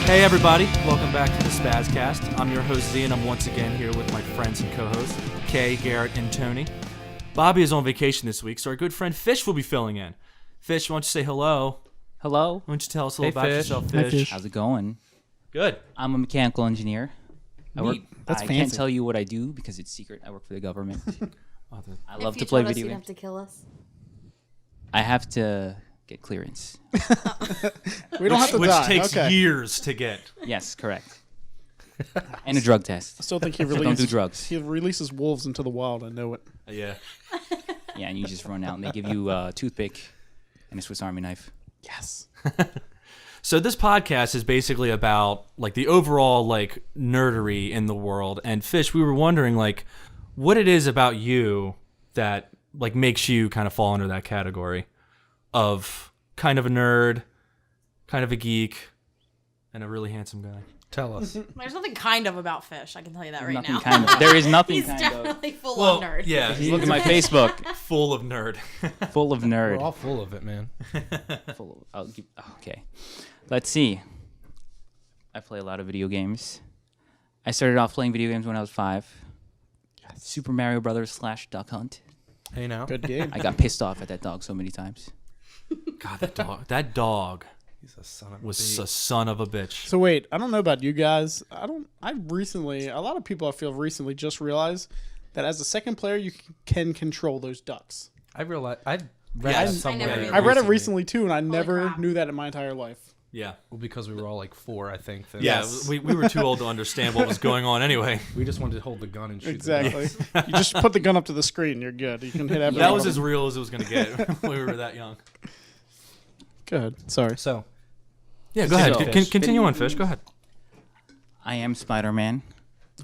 Hey everybody, welcome back to the SpaZcast. I'm your host Z, and I'm once again here with my friends and co-hosts, Kay, Garrett, and Tony. Bobby is on vacation this week, so our good friend Fish will be filling in. Fish, why don't you say hello? Hello. Why don't you tell us a little about yourself, Hi, Fish? Fish. How's it going? Good. I'm a mechanical engineer. I That's can't fancy. tell you what I do because it's secret. I work for the government. I love If to you play told us, video you'd games. have to kill us. I have to get clearance. We don't have to Which die. takes Okay. years to get. Yes, correct. And a drug test. I still think he So don't releases. do drugs. He releases wolves into the wild. I know it. Yeah. Yeah, and you just run out and they give you a toothpick and a Swiss Army knife. Yes. So this podcast is basically about like the overall like nerdery in the world. And Fish, we were wondering like what it is about you that like makes you kind of fall under that category of kind of a nerd, kind of a geek, and a really handsome guy. Tell us. There's nothing kind of about Fish. I can tell you that right Nothing now. kind of. There is nothing He's kind of. definitely full on nerd. Yeah, Look at my Facebook. full of nerd. Full of We're nerd. all full of it, man. Okay. Let's see. I play a lot of video games. I started off playing video games when I was 5. Super Mario Brothers / Duck Hunt. Hey now. Good game. I got pissed off at that dog so many times. God, that dog He's a son of a was bitch. a son of a bitch. So wait, I don't know about you guys. A lot of people I feel recently just realized that as a second player you can control those ducks. I read Yes. that I somewhere. never I read it recently too, and I never crap. knew that in my entire life. Yeah. Well, because we were all like 4, I think. then. Yeah, Yes. we were too old to understand what was going on anyway. We just wanted to hold the gun and shoot. Exactly. You just put the gun up to the screen, you're good. You can hit everyone. That was as real as it was going to get when we were that young. Go ahead. Sorry. So, Yeah, go ahead. So- Continue on, Fish. Go ahead. I am Spider-Man.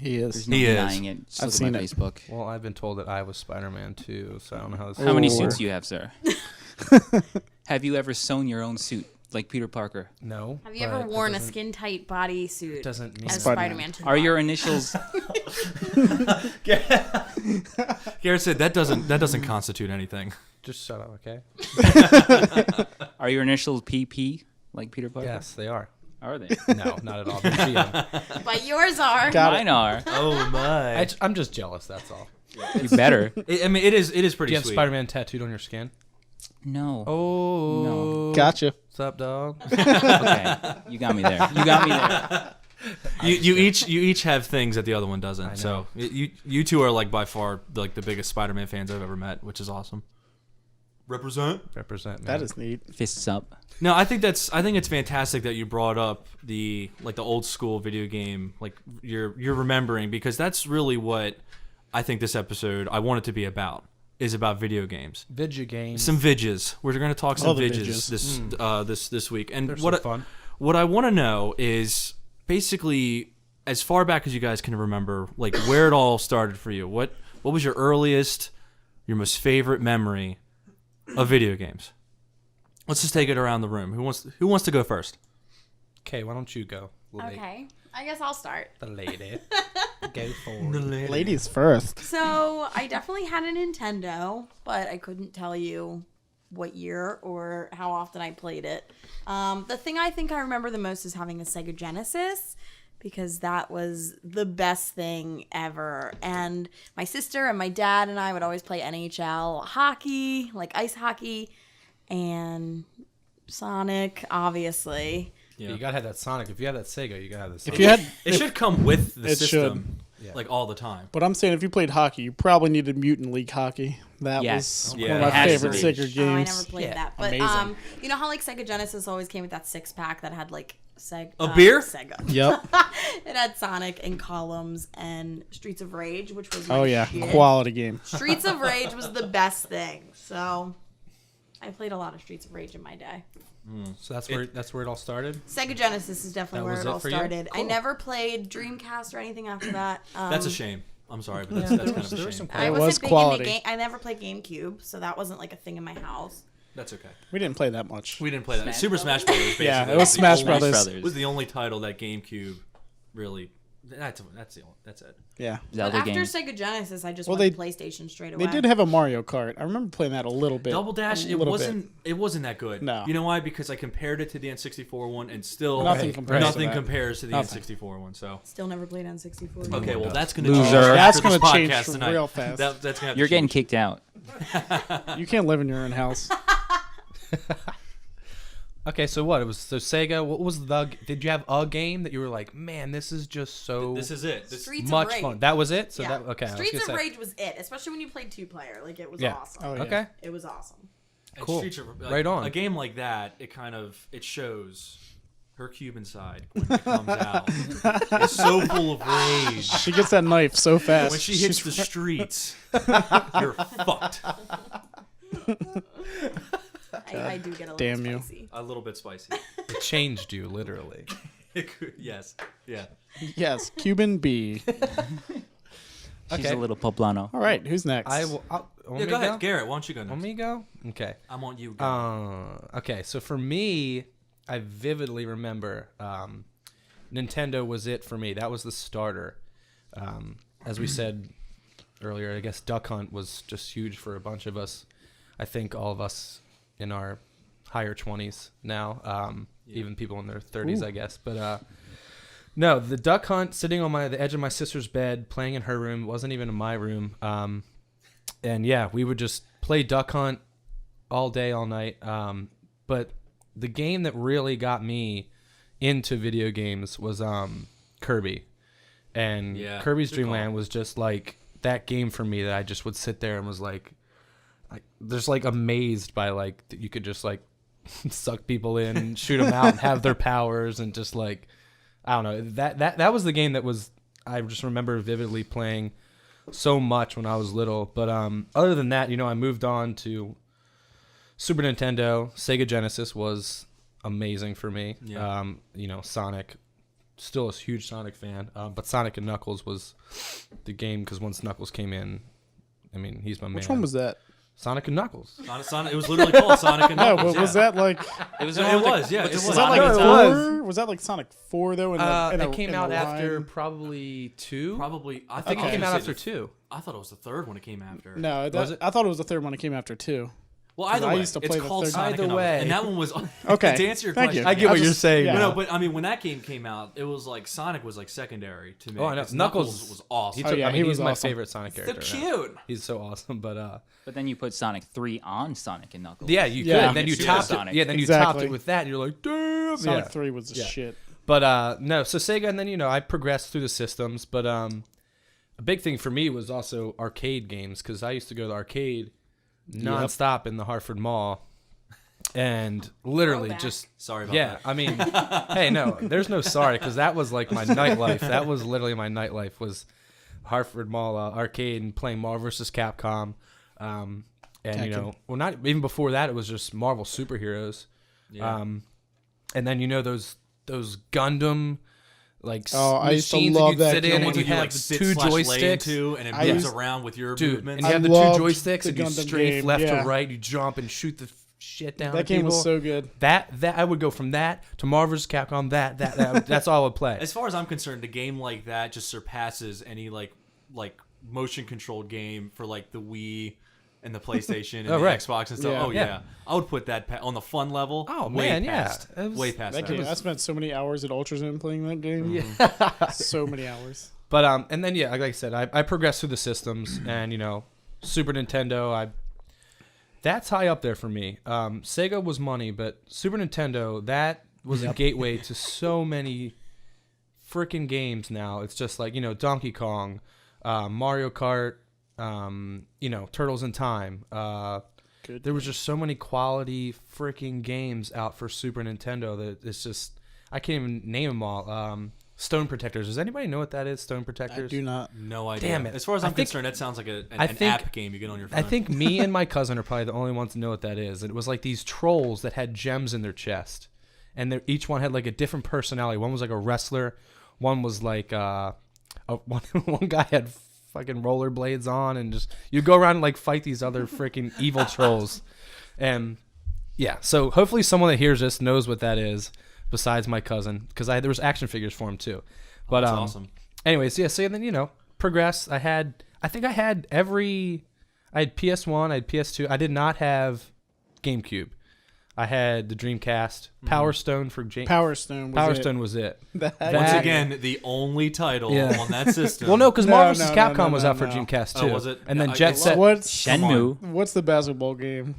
He There's is. no He is. denying it. Just I've look at seen my it. Facebook. well, I've been told that I was Spider-Man too, so I don't know how this. How many Oh. suits do you have, sir? Have you ever sewn your own suit like Peter Parker? No. Have you ever but it worn a doesn't- skin-tight bodysuit Doesn't mean as Spider-Man. Spider-Man? to the Are bar? your initials Garrett said that doesn't constitute anything. Just shut up, okay? are your initials PP like Peter Parker? Yes, they are. Are they? No, not at all. They're GM. But yours are. Got it. Mine are. Oh my! I'm just jealous. That's all. You better. I mean, it is Do pretty you have sweet. Spider-Man tattooed on your skin? No. Oh. Gotcha. What's up, dog? Okay. You got me there. You got me there. You each have things that the other one doesn't. know. So you two are like by far like the biggest Spider-Man fans I've ever met, which is awesome. Represent. Represent, man. That is neat. Fists up. No, I think it's fantastic that you brought up the old school video game, like you're remembering, because that's really what I think this episode I want it to be about, is about video games. Video games. Some vidges. We're going to talk some All the vidges vidges. this week. And They're so fun. what I want to know is basically as far back as you guys can remember, like where it all started for you. What was your earliest, your most favorite memory of video games? Let's just take it around the room. Who wants to go first? Okay, why don't you go? Okay. I guess I'll start. The lady. Go for it. Ladies first. So I definitely had a Nintendo, but I couldn't tell you what year or how often I played it. The thing I think I remember the most is having a Sega Genesis, because that was the best thing ever. And my sister and my dad and I would always play NHL hockey, like ice hockey, and Sonic, obviously. Yeah. You gotta have that Sonic. If you have that Sega, you gotta have the Sonic. If you had, It should come with the It system, should. like all the time. but I'm saying if you played hockey, you probably needed Mutant League Hockey. That Yes. was Yeah, one it of my has to favorite be. Sega games. Oh, I never played Yeah, that. But amazing. you know how like Sega Genesis always came with that 6-pack that had like A beer? Sega. Yep. It had Sonic and Columns and Streets of Rage, which was my Oh yeah, shit. quality game. Streets of Rage was the best thing. So I played a lot of Streets of Rage in my day. So that's where it all started. Sega Genesis is definitely That where was it it all for you? started. I Cool. never played Dreamcast or anything after that. That's a shame. I'm sorry, but that's kind of a There was shame. some I It wasn't was big quality. into game. I never played GameCube, so that wasn't like a thing in my house. That's okay. We didn't play that much. We didn't play that. Smash Super Smash Brothers. Basically, Yeah, it was Smash the only- Brothers. Was the only title that GameCube really That's it. Yeah. But Zelda after games. Sega Genesis, I just Well, went to PlayStation straight away. They did have a Mario Kart. I remember playing that a little bit. Double Dash, A it little wasn't that good. No. You know why? Because I compared it to the N64 one, and still Nothing compares to nothing that. compares to the Nothing. N64 one. So Still never played on 64. okay, well that's gonna Loser. change That's after this gonna change podcast tonight. real fast. That's gonna have You're to getting change. kicked out. You can't live in your own house. Okay, so what? It was so Sega. What was the? Did you have a game that you were like, man, this is just so This is it. This, Streets much of Rage. fun? That was it. So Yeah. that okay. I was Streets gonna of say. Rage was it, especially when you played 2-player. Like it was Yeah. awesome. Oh, yeah. Okay. It was awesome. and Cool. Streets of- like, Right on. A game like that, it shows her Cuban side when it comes out. It's so full of rage. She gets that knife so fast. When she hits the streets, you're fucked. I do get a little damn you. spicy. A little bit spicy. It changed you literally. Yes. Yeah. Yes, Cuban B. She's Okay. a little poblano. All right, who's next? I will. Want Yeah, me go to ahead, Garrett. Why don't you go Want next? me to go? Okay. I want you. Go. Okay, so for me, I vividly remember Nintendo was it for me. That was the starter. As we said earlier, I guess Duck Hunt was just huge for a bunch of us. I think all of us in our higher 20s now, even people in their 30s, I guess. But no, the Duck Hunt, sitting on the edge of my sister's bed, playing in her room, wasn't even in my room. And yeah, we would just play Duck Hunt all day, all night. But the game that really got me into video games was Kirby. And Yeah, Kirby's good Dream call. Land was just like that game for me that I just would sit there and was like just like amazed by like that you could just like suck people in, shoot them out, and have their powers, and just like I don't know, that was the game that was I just remember vividly playing so much when I was little. But other than that, I moved on to Super Nintendo. Sega Genesis was amazing for me. Yeah. Sonic, still a huge Sonic fan. But Sonic and Knuckles was the game because once Knuckles came in, I mean, he's my man. Which one was that? Sonic and Knuckles? Sonic. It was literally called Sonic and No, Knuckles. but was that like? It was. It was. Yeah. It was. Was that like it 4? was. Was that like Sonic 4 though? In the, in It the- came in out the after line? probably 2. Probably. I I think thought it came was out gonna after say 2. I thought it was the third one. It came after. No, Was it? I thought it was the third one. It came after 2. Well, either I way, used to it's play the called third Sonic one. and Either Knuckles. way. And that one was Okay. to answer your Thank question. you. I get what you're saying. yeah. No, but I mean, when that game came out, it was like Sonic was like secondary to me. Oh, I know. 'cause Knuckles was awesome. Oh, yeah, he he's was my awesome. favorite Sonic So character. cute. He's so awesome, but But then you put Sonic 3 on Sonic and Knuckles. yeah, you Yeah. could. And then you Super topped it. Sonic. Yeah, then you topped Exactly. it with that, and you're like, damn. Sonic yeah. 3 was the Yeah. shit. But no, so Sega, and then I progressed through the systems. But a big thing for me was also arcade games because I used to go to the arcade nonstop in the Hartford Mall, and literally Throwback. just Sorry about yeah. that. I mean, hey, no, there's no sorry because that was like my nightlife. That was literally my nightlife was Hartford Mall arcade and playing Marvel vs. Capcom. And Tekken. well, not even before that, it was just Marvel superheroes. Yeah. And then those Gundam like Oh, I used to machines love that that you'd sit game. in The and ones you that you have like the sit two / lay joysticks. into, and it I moves used- around with your Dude, movements. and you I have the loved two joysticks the and you Gundam strafe game, left yeah. to right. You jump and shoot the shit down. That at game people. was so good. That I would go from that to Marvel vs. Capcom. That's all I would play. As far as I'm concerned, a game like that just surpasses any like motion controlled game for like the Wii and the PlayStation and Oh, the right. Xbox and stuff. Yeah. Oh yeah. Yeah. I would put that on the fun level. Oh, way man, yeah. past, It was- way past That that. game, I spent so many hours at Ultrazone playing that game. Yeah. So many hours. But and then like I said, I progressed through the systems, and Super Nintendo. That's high up there for me. Sega was money, but Super Nintendo, that was a gateway to so many freaking games. Now it's just like Donkey Kong, Mario Kart, Turtles in Time. Good. There was just so many quality freaking games out for Super Nintendo that it's just I can't even name them all. Stone Protectors. Does anybody know what that is? Stone I Protectors. do not. No idea. Damn it. As far as I I'm think- concerned, that sounds like an I think- app game you get on your phone. I think me and my cousin are probably the only ones to know what that is. And it was like these trolls that had gems in their chest, and each one had like a different personality. One was like a wrestler. One was like one guy had fucking rollerblades on, and just you go around and like fight these other freaking evil trolls. And yeah, so hopefully someone that hears this knows what that is. Besides my cousin, because there was action figures for him too. But That's awesome. anyways, yeah. So then progress. I had PS1, I had PS2. I did not have GameCube. I had the Dreamcast, Power Stone for Power Stone was it. Once again, the only title on that system. Well, no, because Marvel vs. Capcom was out for Dreamcast too. Oh, was it? And then I Jet guess- Set. Shenmue. What's the basketball game?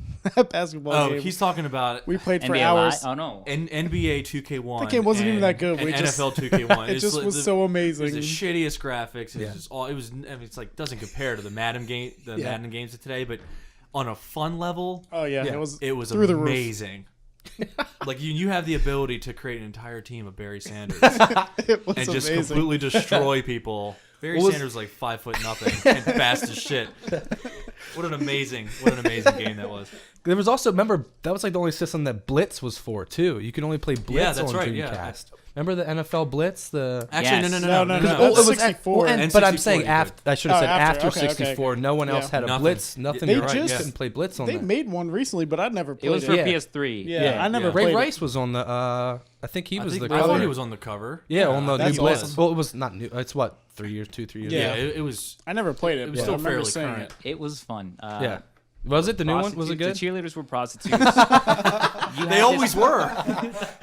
Basketball game. He's talking about We played for NBA hours. Live? Oh no. NBA 2K1. That game wasn't even that good. And We just- NFL 2K1. It just was so amazing. It was the shittiest graphics. Yeah. It's like doesn't compare to the Madden Madden games of today, but on a fun level, Oh yeah, Yeah. it was through the roof. amazing. Like you have the ability to create an entire team of Barry Sanders It was and just amazing. completely destroy people. Barry Sanders was like 5'0" and fast as shit. What an amazing game that was. There was also, remember, that was like the only system that Blitz was for too. You could only play Blitz Yeah, that's on right, Dreamcast. yeah. Remember the NFL Blitz? Actually, Yes. no. No. Oh, it was 64. and- but I'm N64 saying you after. could. I should have said after. after Okay, 64. okay. No one else Yeah. had a Nothing. Blitz. Nothing. They You're right. just- You couldn't play Blitz on They that. made one recently, but I'd never It played was it. for Yeah. PS3. Yeah, I never Ray played Rice it. was on the. I think he was the I cover. thought he was on the cover. Yeah, on the new that's Blitz. awesome. Well, it was not new. It's what 3 years, 3 years. Yeah. Yeah, it was. I never played it. It was but still I remember fairly saying current. it. It was fun. Yeah. Was it the new one? Was it good? The cheerleaders were prostitutes. They always were.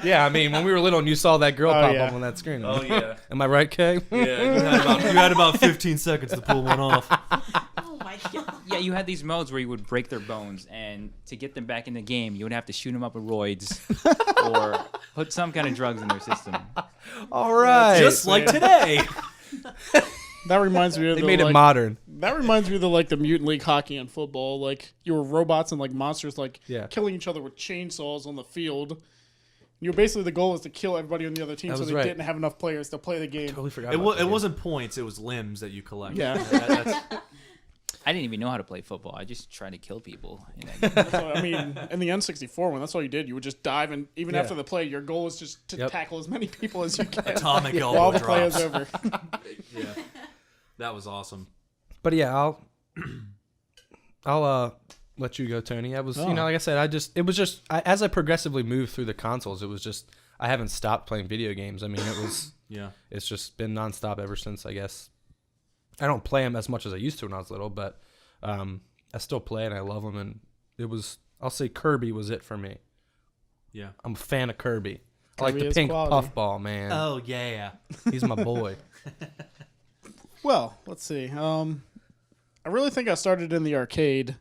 Yeah, I mean, when we were little and you saw that girl Oh, pop yeah. up on that screen. yeah. Am I right, Kay? Yeah, you had about 15 seconds to pull one off. Oh my god. Yeah, you had these modes where you would break their bones, and to get them back in the game, you would have to shoot them up with roids or put some kind of drugs in their system. All right. Just like today. That reminds me of they the, made it like, modern. That reminds me of the Mutant League hockey and football. Like you were robots and like monsters, Yeah. killing each other with chainsaws on the field. You were basically the goal was to kill everybody on the other team, That so was they right. didn't have enough players to play the game. Totally forgot. It about that. wasn't points. It was limbs that you collected. Yeah. That's, I didn't even know how to play football. I just tried to kill people. In that game. That's what- I mean, in the N64 one, that's all you did. You would just dive, and even Yeah. after the play, your goal was just to Yep. tackle as many people as you can. atomic While elbow the play is drops. over. Yeah, that was awesome. But yeah, I'll let you go, Tony. I was, Oh. like I said, as I progressively moved through the consoles, it was just I haven't stopped playing video games. I mean, Yeah. it's just been nonstop ever since. I guess I don't play them as much as I used to when I was little, but I still play and I love them. And I'll say Kirby was it for me. Yeah. I'm a fan of Kirby. I like Kirby the is pink quality. puffball, man. Oh yeah. He's my boy. Well, let's see. I really think I started in the arcade.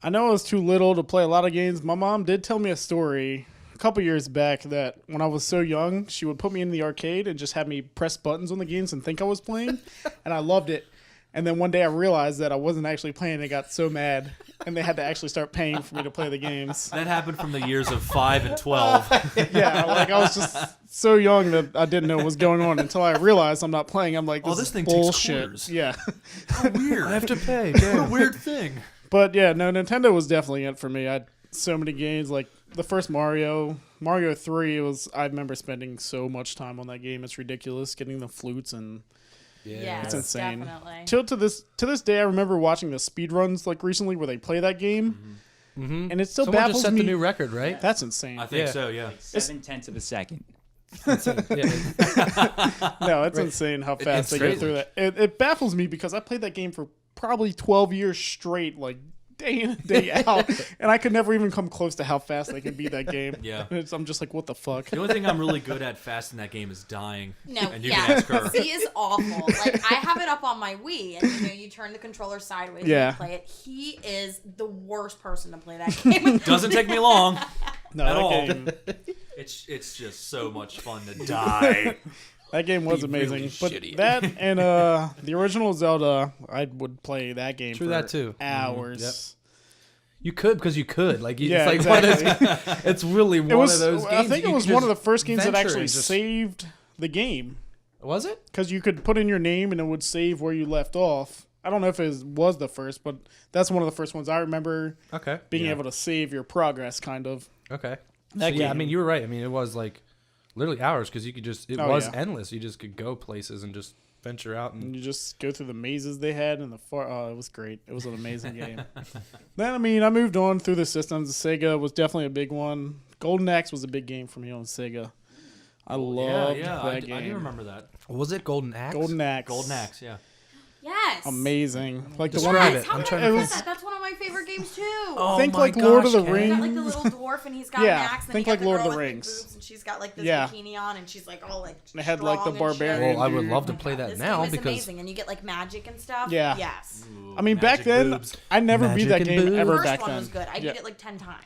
I know I was too little to play a lot of games. My mom did tell me a story a couple years back that when I was so young, she would put me in the arcade and just have me press buttons on the games and think I was playing, and I loved it. And then one day I realized that I wasn't actually playing and got so mad, and they had to actually start paying for me to play the games. That happened from the years of 5 and 12. Yeah, like I was just so young that I didn't know what was going on until I realized I'm not playing. I'm like, Oh, this this is thing takes bullshit. quarters. Yeah. How weird. I have to pay. What a weird thing. But yeah, no, Nintendo was definitely it for me. I had so many games. Like the first Mario 3 I remember spending so much time on that game. It's ridiculous getting the flutes and Yeah, it's insane. Definitely. till to this day I remember watching the speedruns like recently where they play that game. Mm-hmm. And it still Someone baffles just set me. the new record, right? That's insane. I think Yeah. so, yeah. 7/10 of a second. Yeah. No, it's insane how fast they it's go crazy. through that. It baffles me because I played that game for probably 12 years straight, like day in and day out, and I could never even come close to how fast they can beat that game. Yeah. I'm just like, what the fuck? The only thing I'm really good at fast in that game is dying. No, And you yeah, can ask her. he is awful. Like I have it up on my Wii, and you turn the controller sideways Yeah. and you play it. He is the worst person to play that game. Doesn't take me long. No, At that all. game, It's just so much fun to die. that game was Be amazing. really But shitty. that and the original Zelda, I would play that game True for that too. hours. Yep. You could because you could. Like, Yeah, it's like exactly. one of those, it's really one It was. of those games. I think that it you was could one of the just first games that venture actually and just- saved the game. Was it? Because you could put in your name and it would save where you left off. I don't know if it was the first, but that's one of the first ones I remember Okay. being Yeah. able to save your progress, kind of. Okay. That So, yeah, I game. mean, you were right. I mean, it was like literally hours because you could just, it Oh, was yeah. endless. You just could go places and just venture out. And And you just go through the mazes they had and the far. Oh, it was great. It was an amazing game. Then, I mean, I moved on through the systems. Sega was definitely a big one. Golden Axe was a big game for me on Sega. I loved yeah, that I game. do remember that. Was it Golden Axe? Golden Axe. Golden Axe, yeah. Yes. Amazing. Like the Describe one. it. How I'm did trying I to forget was- that? That's one of my favorite games too. Oh Think my like Lord of the gosh, Ken. He's got Rings. like the little dwarf, and he's got Yeah, an axe. And think then like you got Lord the of girl the with Rings. boobs, and she's got like this Yeah. bikini on, and she's like all like. They had, like, the strong and shit. barbarian Well, I would dude. love to play that This now game is because amazing, and you get like magic and stuff. Yeah. Yes. I mean, back Magic then, boobs. I never beat Magic that and game boobs. ever The first back one then. was good. I Yeah. beat it like 10 times.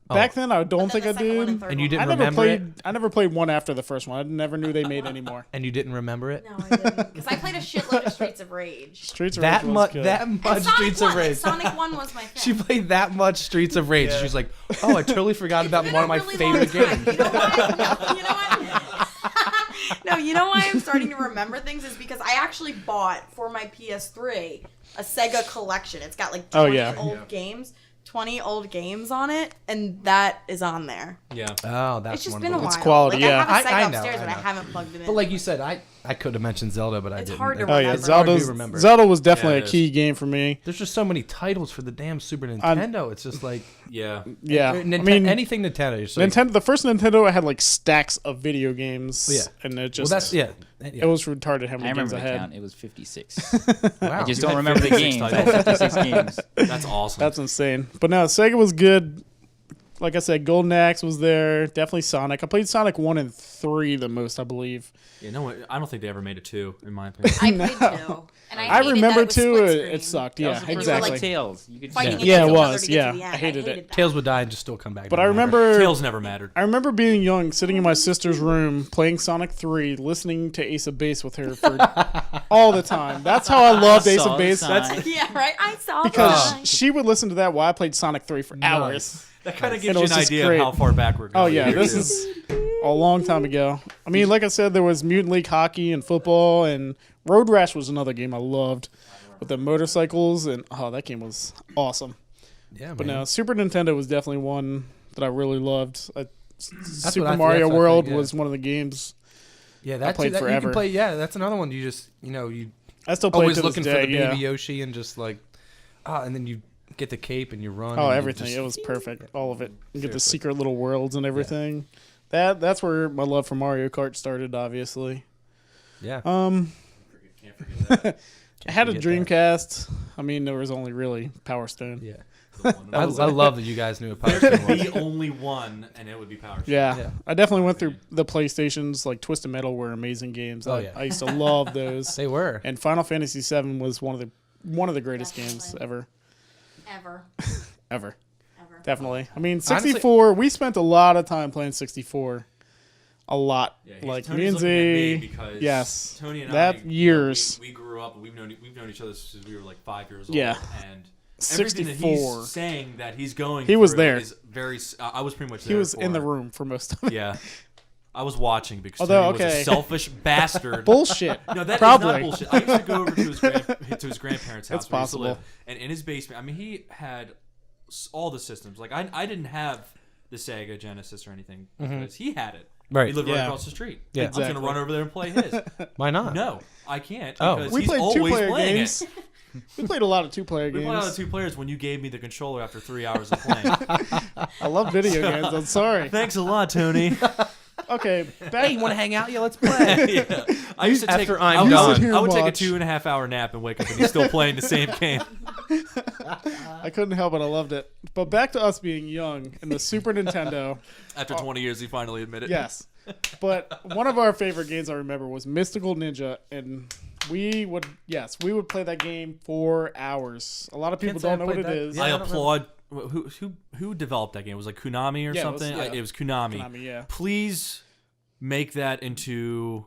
Back then, I don't But think I then the second one and did. third And you one didn't I never remember played. it? I never played one after the first one. I never knew they made any more. And you didn't remember it? No, I didn't. Because I played a shitload of Streets of Rage. Streets of That Rage was much. good. That And much Sonic Streets 1, of Rage. Sonic 1 was my thing. She played that much Streets of Rage. She was like, "Oh, I totally forgot about It's one of been my a really long favorite time. games." You know why? No, you know what? No, you know why I'm starting to remember things is because I actually bought for my PS3 a Sega collection. It's got like 20 old games. 20 old games on it, and that is on there. Yeah. Oh, that's It's just one been of a the- while. It's quality, Like, yeah. I have a Sega I know, upstairs, I but I know. haven't plugged it in. But like you said, I could have mentioned Zelda, but I It's didn't. hard to Oh yeah, remember. Zelda's remember. Zelda was definitely Yeah, a it key game for me. There's just so many titles for the damn Super Nintendo. It's just like Yeah. Yeah, I Ninten- mean, anything Nintendo. It's like, Nintendo. The first Nintendo, I had like stacks of video games. Yeah. and it well, just that's yeah. it was retarded how I many games remember I the had. count. It was 56. Wow. I just You don't had remember the 56 games. I titles. had 56 games. That's awesome. That's insane. But no, Sega was good. Like I said, Golden Axe was there. Definitely Sonic. I played Sonic 1 and 3 the most, I believe. yeah, no, I don't think they ever made a 2, in my opinion. I played 2. And I hated remember that it was 2. split It screen. sucked. That Yeah, was the first exactly. one, like Tails. You could Fighting Yeah, against it each other was, to get yeah. to the end. I hated it. that. Tails would die and just still come back. But I Doesn't matter. remember Tails never mattered. I remember being young, sitting in my sister's room, playing Sonic 3, listening to Ace of Base with her for all the time. That's how I loved Ace saw of the Base. sign. Yeah, right? I saw Because that. she would listen to that while I played Sonic 3 for hours. That kind of And gives it you was an just idea great. of how far back we're going. Oh yeah, here, this too. is a long time ago. I mean, like I said, there was Mutant League Hockey and football, and Road Rash was another game I loved with the motorcycles, and oh, that game was awesome. Yeah, But man. no, Super Nintendo was definitely one that I really loved. Super what I- Mario that's what I World think, yeah. was one of the games Yeah, that's played that, you forever. can play. Yeah, that's another one. You just you I still play always to looking this for day. the Yeah. baby Yoshi and just like and then you get the cape and you run. Oh, and you everything. just- It was perfect. All of it. You get the Seriously. secret little worlds and everything. That's where my love for Mario Kart started, obviously. yeah. Can't forget that. I had a forget that. Dreamcast. I mean, there was only really Power Stone. Yeah. The one I, that I love that you guys knew what Power there Stone could was. be only one, and it would be Power Stone. Yeah. Yeah. I definitely went through the PlayStations. Like Twisted Metal were amazing games. Oh, I, yeah. I used to love those. They were. And Final Fantasy VII was one of the greatest games Definitely. ever. Ever. Definitely. I mean, Honestly- 64. We spent a lot of time playing 64. A lot. Yeah, like Tony's me and looking at me Z. because Yes. Tony and That I, years. we grew up. We've known each other since we were like 5 years Yeah. old. And everything that 64. he's saying that he's going. He was through there. Is very. I was pretty much there. He was for in the it. room for most of it. Yeah. I was watching because Although, Tony was okay. a selfish bastard. Bullshit. No, that is Probably. not bullshit. I used to go over to his grandparents' house It's where he used to possible. live, and in his basement, I mean, he had all the systems. Like I didn't have the Sega Genesis or anything because he had it. Right. He lived right Yeah. across the street. Yeah. I was Exactly. gonna run over there and play his. Why not? No, I can't Oh. because We he's played always two-player playing games. it. We played a lot of two-player We played out of games. 2 players when you gave me the controller after 3 hours of playing. I love video games. I'm sorry. Thanks a lot, Tony. Okay, back. Hey, you want to hang out? Yeah, let's play. Yeah. I used to take. After I I'm would- done. I would take a Watch. 2.5-hour nap and wake up and he's still playing the same game. I couldn't help it. I loved it. But back to us being young and the Super Nintendo. After 20 years, he finally admitted. Yes. But one of our favorite games I remember was Mystical Ninja, and we would play that game for hours. A lot of people Can't say I don't know what played it that. is. Yeah, I I don't applaud. Who developed that game? It was like Konami or Yeah, it was- something. yeah. It was Konami. Konami, yeah. Please make that into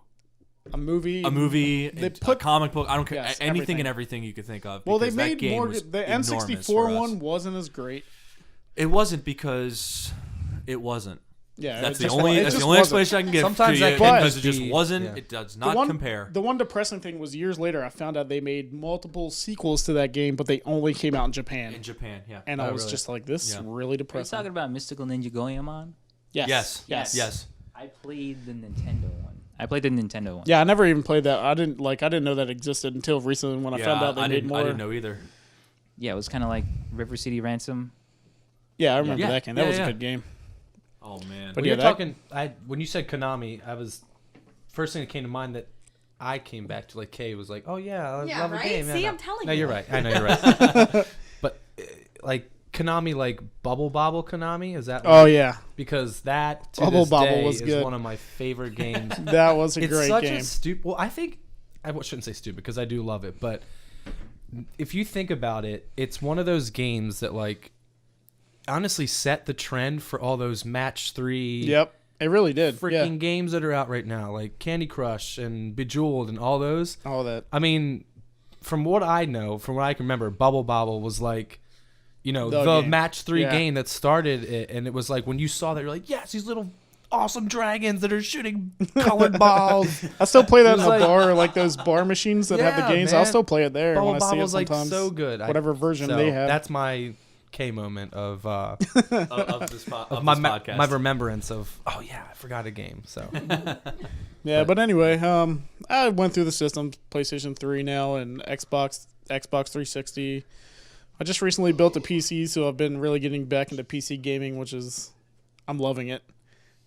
A movie. a put- comic book. I don't care. Yes, Anything everything. and everything you could think of. Well, they because that made game more. was The enormous N64 for us. one wasn't as great. It wasn't because it wasn't. Yeah, That's it the just only. wa- it That's the just only wasn't. explanation I can give Sometimes to that you can because it just just be- wasn't. yeah. It does not compare. The one depressing thing was years later I found out they made multiple sequels to that game, but they only came out in Japan. In Japan, yeah. And I Oh, was really? just like, this is Yeah. really Are you depressing. talking about Mystical Ninja Goemon? Yes. Yes. Yes. I played the Nintendo one. I played the Nintendo one. Yeah, I never even played that. I didn't know that existed until recently when I Yeah, found out they I made didn't. more. I didn't know either. Yeah, it was kind of like River City Ransom. Yeah, I remember Yeah. that game. That Yeah, was yeah. a good game. Oh man. But When yeah, you're that- talking, when you said Konami, first thing that came to mind that I came back to, like, Kay was like, oh yeah, I Yeah, love right? a game. See, Yeah, I'm telling no, you. you're right. I know you're right. But like Konami, like Bubble Bobble Konami, is that? Oh right? yeah, Because that to Bubble this Bobble day was is good. one of my favorite games. that was a It's great such game. a stupid. Well, I think I shouldn't say stupid because I do love it, but if you think about it, it's one of those games that like honestly set the trend for all those match 3 Yep, it really did. freaking games that are out right now, like Candy Crush and Bejeweled and all those. Yeah, all that. I mean, from what I know, from what I can remember, Bubble Bobble was like, you know, The the game. match 3 Yeah. game that started it, and it was like when you saw that, you're like, yes, these little awesome dragons that are shooting colored balls. I still play that It in was the like- bar, like those bar machines that have Yeah, the games. man. I'll still play it there Bubble when I see it Bobble's like sometimes. so good. Whatever version so they have. That's my K moment of of this, my this podcast. my remembrance of. Oh yeah, I forgot a game. So Yeah, but anyway, I went through the systems, PlayStation 3 now and Xbox 360. I just recently built a PC, so I've been really getting back into PC gaming, which is I'm loving it.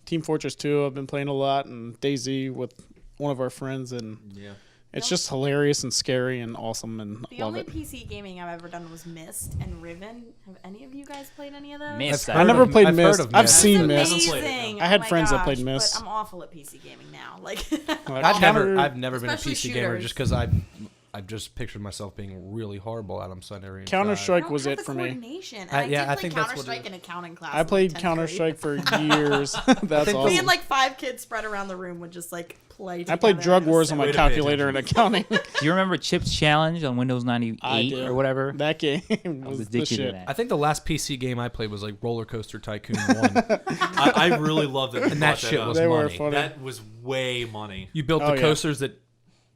Team Fortress 2, I've been playing a lot, and DayZ with one of our friends, and Yeah. it's just hilarious and scary and awesome, and The love only it. PC gaming I've ever done was Myst and Riven. Have any of you guys played any of those? Myst. I never played I've heard Myst. of I've Myst. seen It's Myst. amazing. I had Oh my friends that gosh, played Myst. But I'm awful at PC gaming now. Like, I've never been a Especially PC gamer shooters. just because I've just pictured myself being really horrible at them. So I never even Counter tried. Strike I don't was have it the for me. coordination. And Yeah, I I did think play that's what Counter it Strike in accounting class. I in, played like, 10th Counter grade. Strike for years. That's Me awesome. and like 5 kids spread around the room would just like play. I played together. Drug It was Wars so on my Way to pay calculator in accounting. Do you remember Chips Challenge on Windows 98 I do. or whatever? That game was was the addicted to shit. that. I think the last PC game I played was like Roller Coaster Tycoon 1. I really loved it. And that shit was They were money. funny. That was way money. You built Oh, the yeah. coasters that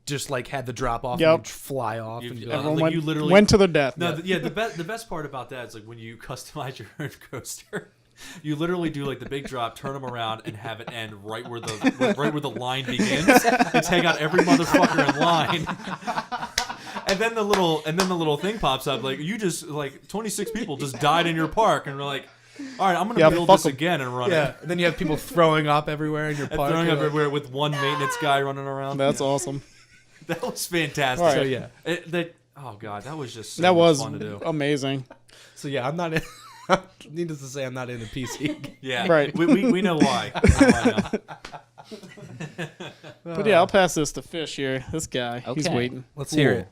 just like had the drop off Yep. and you'd fly off. And you'd be like, Everyone Like, you literally went to their death. No, the best part about that is like when you customize your own coaster, you literally do like the big drop, turn them around, and have it end right where the line begins, and take out every motherfucker in line. And then the little thing pops up like you just like 26 people just died in your park, and we're like, all right, I'm gonna Yeah, build fuck this 'em. again and run yeah. it. And then you have people throwing up everywhere in your And park. throwing You're like- everywhere with one maintenance guy running around. That's awesome. That was fantastic. All right. So yeah. Oh god, that was just so That much was fun to do. amazing. So yeah, I'm not in. Needless to say, I'm not in the PC. Yeah, Right. We know why. But yeah, I'll pass this to Fish here. This guy, he's Okay. waiting. Let's hear it.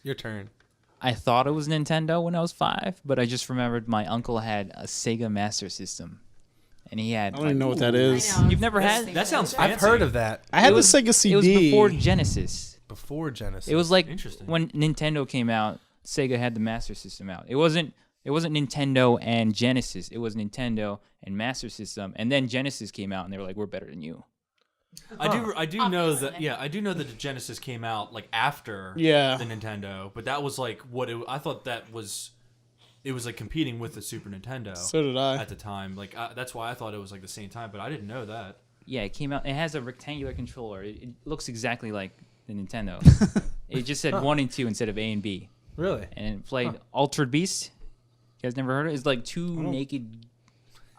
Your turn. I thought it was Nintendo when I was 5, but I just remembered my uncle had a Sega Master System, and he had. I don't even know what that is. I know. You've never had? That sounds Fancy. I've heard of that I had It was- the Sega CD. It was before Genesis. before Genesis. It was like Interesting. when Nintendo came out, Sega had the Master System out. It wasn't Nintendo and Genesis. It was Nintendo and Master System, and then Genesis came out, and they were like, "We're better than you." I do know Obviously. that. Yeah, I do know that the Genesis came out like after Yeah. the Nintendo, but that was like what I thought that was. It was like competing with the Super Nintendo So did I. at the time. Like that's why I thought it was like the same time, but I didn't know that. Yeah, it came out. It has a rectangular controller. It looks exactly like the Nintendo. It just said 1 and 2 instead of A and B, really. and it played Altered Beast. You guys never heard of it? It's like two naked.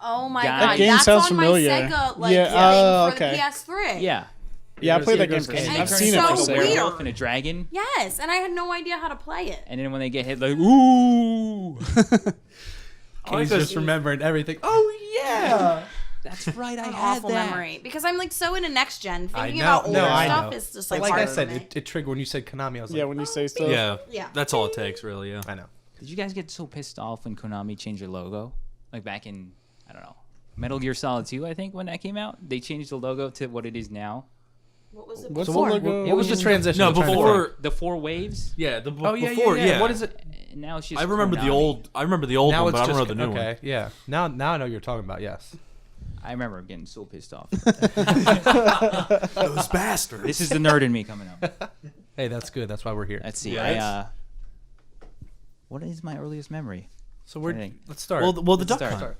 Oh my That god, game that's sounds on familiar. my Sega like Yeah, thing oh, for okay. the PS3. Yeah, Yeah, I played that game Goes for Candy I've Crush. seen it It's for so Sega. weird. wolf and a dragon, Yes, and I had no idea how to play it. and then when they get hit, like ooh. Kay's just remembering everything. Oh yeah. That's right. I An had awful that. memory because I'm like so into next gen. I Thinking know. about old No, I stuff know. is just But like, like I hard said, for me. it triggered when you said Konami. I was Yeah, like, when you say stuff. Yeah. That's all it takes, really. Yeah. I know. Did you guys get so pissed off when Konami changed their logo? Like back in, I don't know, Metal Gear Solid 2, I think, when that came out? They changed the logo to what it is now. What was it? What's So the what, logo? what was the transition? No, I'm trying to before. think. The 4 waves? Yeah. Oh yeah, before. yeah. What is it? And now it's just I remember the Konami. old. I remember the old Now one, it's but I don't know just the new okay. one. Yeah. Now I know what you're talking about. Yes. I remember getting so pissed off. Those bastards. This is the nerd in me coming up. Hey, that's good. That's why we're here. Let's see. Yeah, What is my earliest memory? So Anything. let's start. Well, the Let's Duck start. Hunt.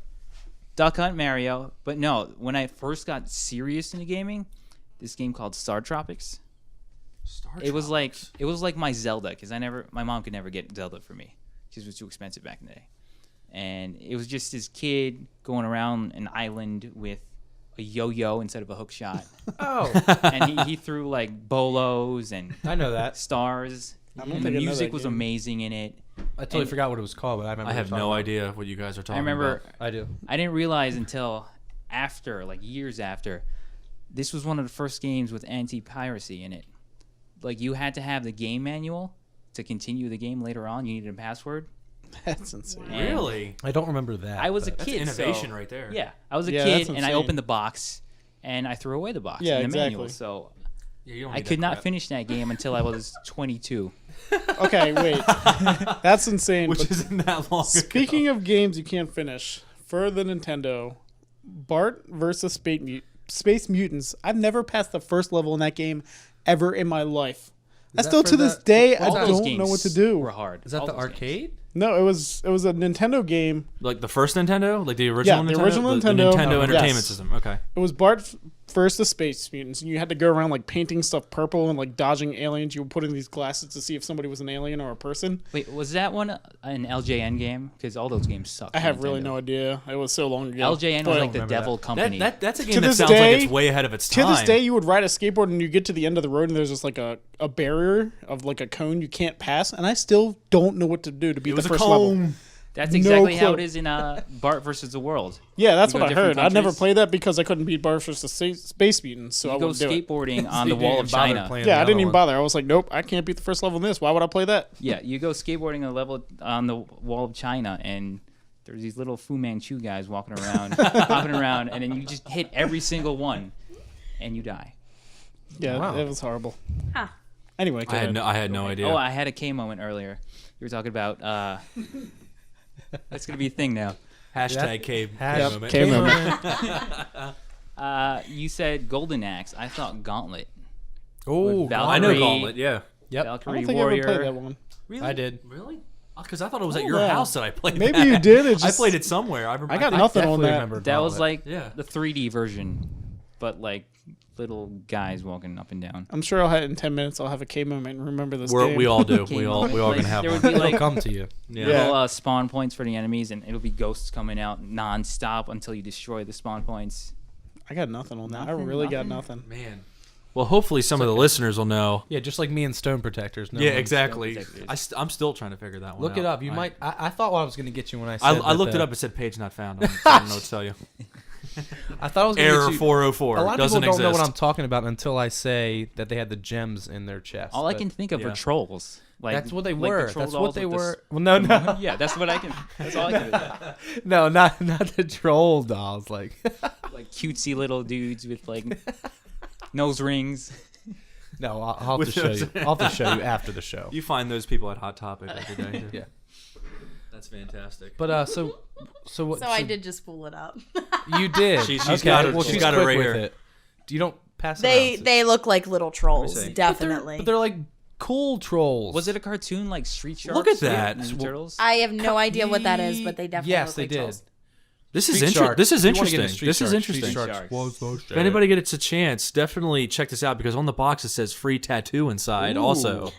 Duck Hunt, Mario. But no, when I first got serious into gaming, this game called Star Tropics. It was like my Zelda because my mom could never get Zelda for me because it was too expensive back in the day. and it was just this kid going around an island with a yo-yo instead of a hook shot. Oh, And he threw like bolos and I know that. stars. I And don't think the I know music that was game. amazing in it. I totally And- forgot what it was called, but I remember. I what have you're no talking idea what you guys are talking I remember about. about. I do. I didn't realize until after, like years after, this was one of the first games with anti-piracy in it. Like you had to have the game manual to continue the game later on. You needed a password. That's insane. And Really? I don't remember that. I was a but- That's kid. innovation so, right there. Yeah, I was a Yeah, kid that's and I insane. opened the box and I threw away the box Yeah, and the exactly. manual. So Yeah, you don't I need could that not crap. finish that game until I was 22. Okay, wait. That's insane. Which but isn't that long ago. speaking of games you can't finish, for the Nintendo, Bart versus Space Mutants. I've never passed the first level in that game ever in my life. I that still for to this the- day I All those don't know what to games do. Were hard. Is that All the those games. arcade? No, it was a Nintendo game. Like the first Nintendo? Like the original the Nintendo? original The Nintendo. Nintendo Oh, Entertainment yes. System. Okay. It was Bart versus Space Mutants, and you had to go around like painting stuff purple and like dodging aliens. You would put in these glasses to see if somebody was an alien or a person. Wait, was that one an LJN game? Because all those games suck. I on have really Nintendo. no idea. It was so long ago. LJN But was like the remember devil that. company. That's a To game that this sounds like day- it's way ahead of its to time. this day, you would ride a skateboard and you get to the end of the road and there's just like a barrier of like a cone you can't pass, and I still don't know what to do to beat it the was a first level. cone. That's No exactly how clue. it is in Bart versus the World. Yeah, that's You what go I different heard. I'd never countries. played that because I couldn't beat Bart versus Space Mutants, so I You go wouldn't do it. skateboarding on So the you wall didn't of bother China. playing Yeah, the I didn't other even one. bother. I was like, nope, I can't beat the first level in this. Why would I play that? Yeah, you go skateboarding on the wall of China, and there's these little Fu Manchu guys walking around, hopping around, and then you just hit every single one, and you die. Yeah, Wow. it was horrible. Huh. Anyway, go ahead. I had no idea. Oh, I had a K moment earlier. You were talking about. That's gonna be a thing now. Hashtag cave Yep, moment. K moment. You said Golden Axe. I thought Gauntlet. Oh, With I know Valkyrie. Gauntlet. Yeah. Yep. I Valkyrie don't think I ever Warrior. played that one. Really? I did. Really? Because I thought it was at Oh, your yeah. house that I played. Maybe that. you did. It I just, played it somewhere. I remember. I got think- nothing on Definitely that. remember That was Gauntlet. like Yeah. the 3D version, but like little guys walking up and down. I'm sure I'll have in 10 minutes. I'll have a K moment and remember this We're, game. we all do. K We all moment. gonna have there one. would be like It'll come to you. Yeah. little spawn points for the enemies, and it'll be ghosts coming out non-stop until you destroy the spawn points. I got nothing on that. I Nothing, really got nothing? nothing. Man. Well, hopefully some of the listeners will know. Yeah, just like me and Stone Protectors. No Yeah, one- exactly. Protectors. I'm still trying to figure that one out. Look it up. You I- might. I thought I was going to get you when I said. I that looked the- it up. It said page not found. I don't know what to tell you. I thought I was going to Error get you. 404. A lot of Doesn't people don't know exist. what I'm talking about until I say that they had the gems in their chest. All I but can think of yeah. are trolls. Like, That's what they like the were. troll That's what dolls they with the were. Well, no. yeah, that's what I can. That's all I can. No, not the troll dolls. Like, Like cutesy little dudes with like nose rings. no, I'll have to With show those- you. I'll have to show you after the show. You find those people at Hot Topic every day. Yeah. That's fantastic. But so what? So I did just pull it up. You did. She's got it- Well, she's she's got it quick right with here. it. You don't pass it They around. they look like little trolls, see. definitely. But they're like cool trolls. Was it a cartoon like Street Sharks? Look at or that. Ninja Turtles. I have no idea what that is, but they definitely Yes, look they like did. trolls. This is Street interesting. Sharks. This is You wanna get interesting. into Street This is Sharks. interesting. Sharks. If anybody gets a chance, definitely check this out because on the box it says free tattoo inside. Ooh. Also,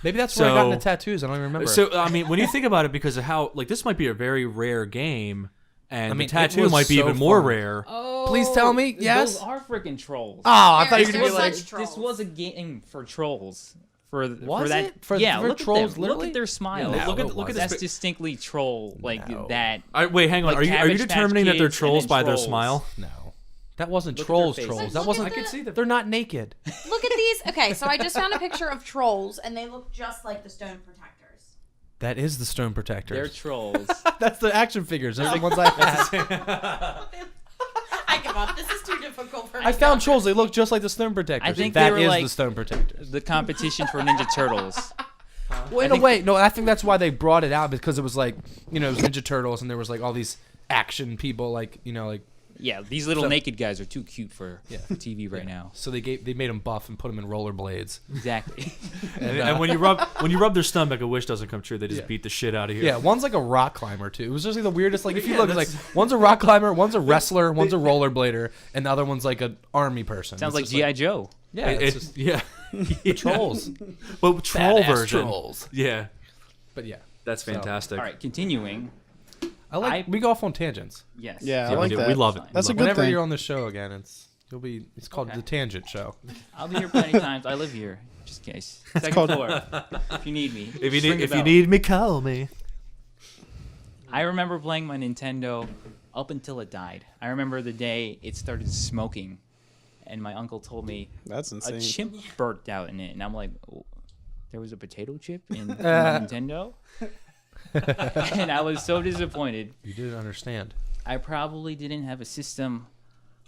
Maybe that's where I got So- into tattoos. I don't even remember. so I mean, when you think about it, because of how like this might be a very rare game, and I mean, the tattoo it was might be so even more fun. rare. Oh, Please tell me, yes? Those are freaking trolls. oh, I thought you They're were gonna be like, such trolls. This was a game for trolls. For Was that, it? For yeah, for look trolls, at them. literally? Look at their smile. No, look at it look at That's this. distinctly troll, like No. that. Wait, hang on. like Are you Cabbage Patch determining that they're Kids and trolls then by their trolls. smile? No, that wasn't Look at trolls. their Trolls. faces. That Look wasn't. at I could see them. They're not naked. Look at these. Okay, so I just found a picture of trolls, and they look just like the stone protectors. That is the Stone They're Protectors. trolls. That's the action figures. Those are the ones I had. I give up. This is too difficult for me. I found trolls. They look just like the Stone Protectors. I think that they were is like- the Stone Protectors. The competition for Ninja Turtles. Well, in a way, no. I think that's why they brought it out because it was like, you know, it was Ninja Turtles, and there was like all these action people, like, you know, like. Yeah, these little So- naked guys are too cute for Yeah. TV right now. So they made them buff and put them in rollerblades. Exactly. And when you rub their stomach, a wish doesn't come true. They just Yeah. beat the shit out of you. Yeah, one's like a rock climber too. It was just like the weirdest. Like if you Yeah, look, it's like that's- one's a rock climber, one's a wrestler, one's a rollerblader, and the other one's like an army person. Sounds It's like just G.I. Joe. Yeah, It- it's it- just yeah. trolls. But troll Badass version. trolls. Yeah, But yeah, that's So- fantastic. All right, continuing. we go off on tangents. Yes. Yeah, I we like do. that. We love it. That's a good Whenever thing. you're on the show again, it's called Okay. the Tangent Show. I'll be here plenty of times. I live here, just in case. Second called- floor. If you need me. If you just ring need, the if you bell. need me, call me. I remember playing my Nintendo up until it died. I remember the day it started smoking, and my uncle told me That's a insane. chip burnt out in it, and I'm like, oh, there was a potato chip in my Nintendo, and I was so disappointed. You didn't understand. I probably didn't have a system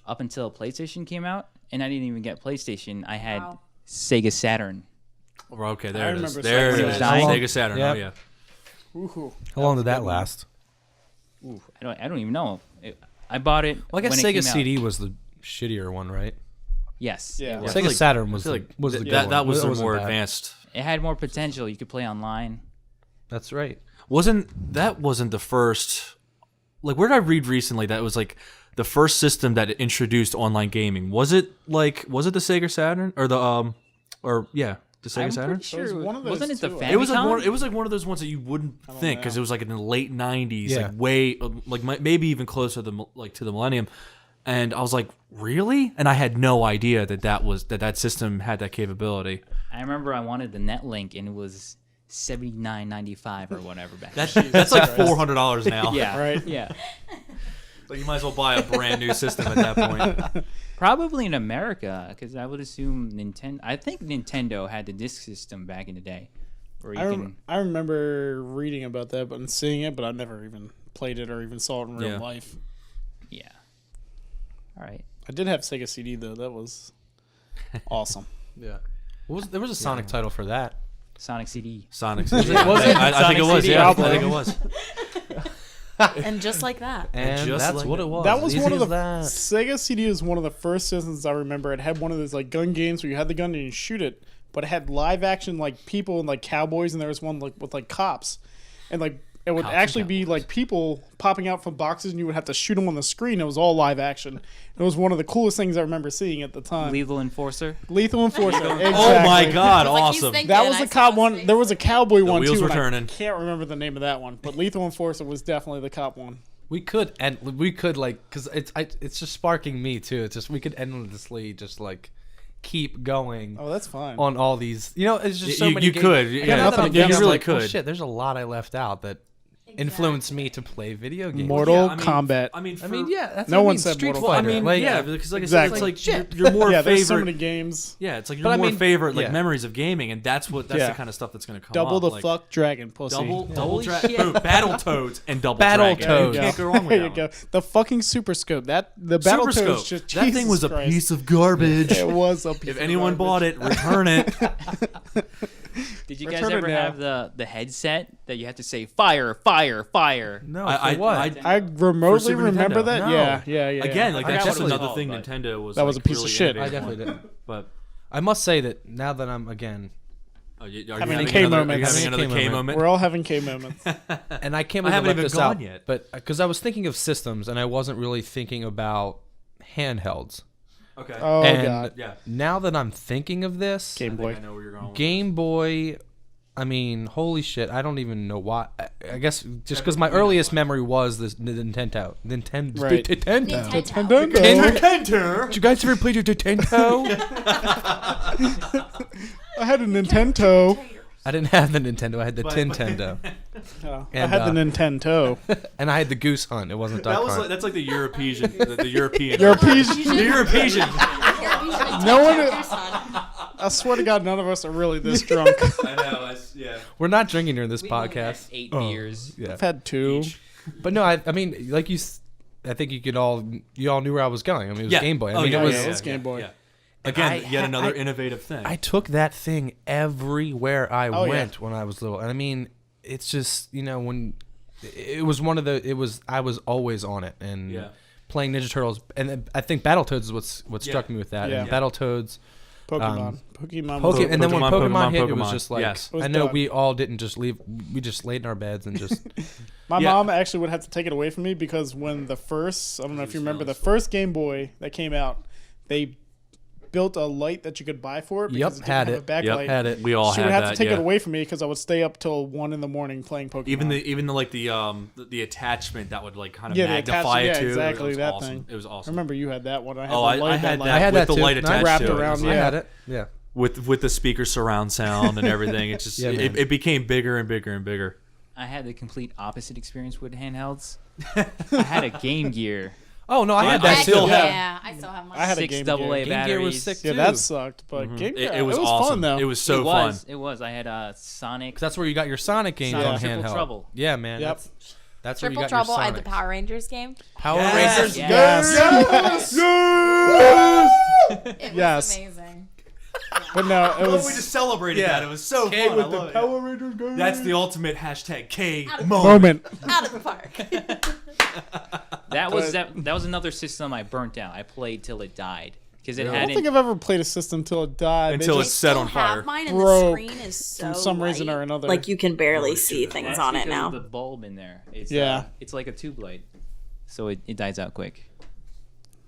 up until PlayStation came out, and I didn't even get PlayStation. I had Wow. Sega Saturn. Okay, there I it is. remember There Sega it is. Saturn. Sega Saturn. Yep. Oh yeah. Woohoo. How long did that last? I don't even know. I bought it. Well, I guess when it Sega came out. CD was the shittier one, right? Yes. Yeah. it was. I feel Sega like- Saturn I was feel the, like was the good that one. was It the wasn't more bad. advanced. It had more potential. You could play online. That's right. Wasn't the first? Like, where did I read recently that it was like the first system that introduced online gaming? Was it the Sega Saturn or the Sega I'm Saturn? pretty sure. It was one of those Wasn't it the two, I Famicom? think. It was like one of those ones that you wouldn't think because know. it was like in the late '90s, Yeah. like way maybe even closer to the millennium. And I was like, really? And I had no idea that system had that capability. I remember I wanted the Netlink, and it was $79.95 or whatever back. then. That's like $400 now. Yeah. Right. Yeah. Like you might as well buy a brand new system at that point. Probably in America, because I would assume Nintendo. I think Nintendo had the disc system back in the day, where you can. I remember reading about that, but and seeing it, but I never even played it or even saw it in real Yeah. life. Yeah. All right. I did have Sega CD though. That was awesome. Yeah. There was a Sonic title for that. Sonic CD. Sonic. Was it? I think it was. CD Yeah, I album. think it was. And just like that. And just that's like what that. it was. That was Easy one of as the that. Sega CD is one of the first systems I remember. It had one of those like gun games where you had the gun and you shoot it, but it had live action like people and like cowboys, and there was one like with like cops, and like it would Cops and actually be like people popping out from boxes, and you would have to shoot them on the screen. It was all live action. It was one of the coolest things I remember seeing at the time. Lethal Enforcer. Lethal Enforcer. Exactly. Oh my God! Like he's Awesome. thinking, That was I the saw cop his one. face. There was a cowboy one wheels too. were and turning. I can't remember the name of that one, but Lethal Enforcer was definitely the cop one. We could like because it's just sparking me too. It's just we could endlessly just like keep going Oh, that's fine. on all these. You know, it's just so You- many. you games. could. I Yeah, got nothing nothing against, against really like, oh, could. shit, there's a lot I left out that influenced me to play video games. Mortal Yeah, Kombat. I mean, yeah, that's No what I one mean, said Street Mortal Fighter. Kombat. I mean, like, yeah, because like Exactly. I said, it's like your more yeah, there's so favorite. many games. Yeah, it's like your But I more mean, favorite like yeah. memories of gaming, and that's Yeah. the kind of stuff that's going to come Double up. the like, fuck dragon pussy. double Holy Dragon, shit. Battletoads and double Battletoads. Dragon. There You you can't go wrong with There that you one. go. The fucking Super Scope. The Super Battletoads Scope. just That thing Jesus was a Christ. piece of garbage. It was a piece If of anyone garbage. bought it, return it. Did you guys Return it ever now. have the headset that you had to say fire, fire, fire? No, I- for what? I remotely Super remember Nintendo. that. No. Yeah. Again, like I that's forgot just what it was another called, thing but- Nintendo was. That was like, a piece of really shit. I innovative definitely on. did. But I must say that now that I'm again, are you Having having K another, moments. Are you having another K K moment? we're all having K moments. and I can't I believe haven't left even this gone out, yet. but because I was thinking of systems and I wasn't really thinking about handhelds. Okay. Oh And god. Yeah. Now that I'm thinking of this, Game I Boy. think I know where you're going. With Game Boy, I mean, holy shit! I don't even know why. I guess just because my earliest memory was this Nintendo. Right. Nintendo. Nintendo. Nintendo. Did you guys ever play your Nintendo? I had a Nintendo. I didn't have the Nintendo. I had the But- Nintendo, Oh, I And, had the Nintendo. and I had the Goose Hunt. It wasn't Duck That was Hunt. like, that's like the European, the European. European. The European. No one. I swear to God, none of us are really this drunk. I know. Yeah. We're not drinking during this We only podcast. had 8 Oh, beers. Yeah. I've had two. But no, I mean, like I think you all knew where I was going. I mean, it was Yeah. Game Boy. I Oh, mean, yeah, it was. yeah. It's Game Boy. Yeah. Again, I yet ha- another I- innovative thing. I took that thing everywhere I Oh, yeah. went when I was little, and I mean, it's just when it was one of the. It was I was always on it and Yeah. playing Ninja Turtles, and then I think Battletoads is what struck me with that. Yeah. And Battletoads, Pokemon. Pokemon. Poke, was and then when Pokemon hit, it was Pokemon. just like Yes. It was I know done. we all didn't just leave. We just laid in our beds and just. My Yeah. mom actually would have to take it away from me because when I don't know if you remember, the first Game Boy that came out, they built a light that you could buy for it. Yep, Because it had didn't it. have a Yep, backlight. Had it. We all She had would have that. to take yeah. it away from me because I would stay up till 1 a.m. playing Pokemon. Even the attachment that would like kind of Yeah, the magnify attachment, it yeah, too. exactly, it was that awesome. thing. It was I awesome. remember you had that one. I had Oh, the I light had that. I had with that the too. light Nice. attached Wrapped to it. It around, was I like- yeah. had it. Yeah. with the speaker surround sound and everything. It just Yeah, man. it became bigger and bigger and bigger. I had the complete opposite experience with handhelds. I had a Game Gear. Oh no, I had I that still too. have- Yeah, I still have mine. I had a 6 Game AA Gear. batteries. Game Gear was sick Yeah, too. that sucked. But Game Gear, It was awesome awesome. though. It was so it fun. was. It was. I had Sonic. 'Cause that's where you got your Sonic games Yeah. on Triple handheld. Trouble. Yeah, man. Yep. That's where you Triple got Trouble. your I Sonic. had the Power Rangers game. Power Yes. Rangers. Yes. It was Yes. amazing. But no, it We was just celebrated Yeah. that. It was so K fun. with I the love it. Power Rangers game. That's the ultimate hashtag K Out of moment. moment. Out of the park. That was another system I burnt out. I played till it died because it I don't hadn't. think I've ever played a system till it died. Until They it's just- set Still on fire. have mine, and Broke the screen is so for some reason light. or another. Like you can barely see things That's on it because now. of the bulb in there. It's, Yeah. it's like a tube light, so it dies out quick.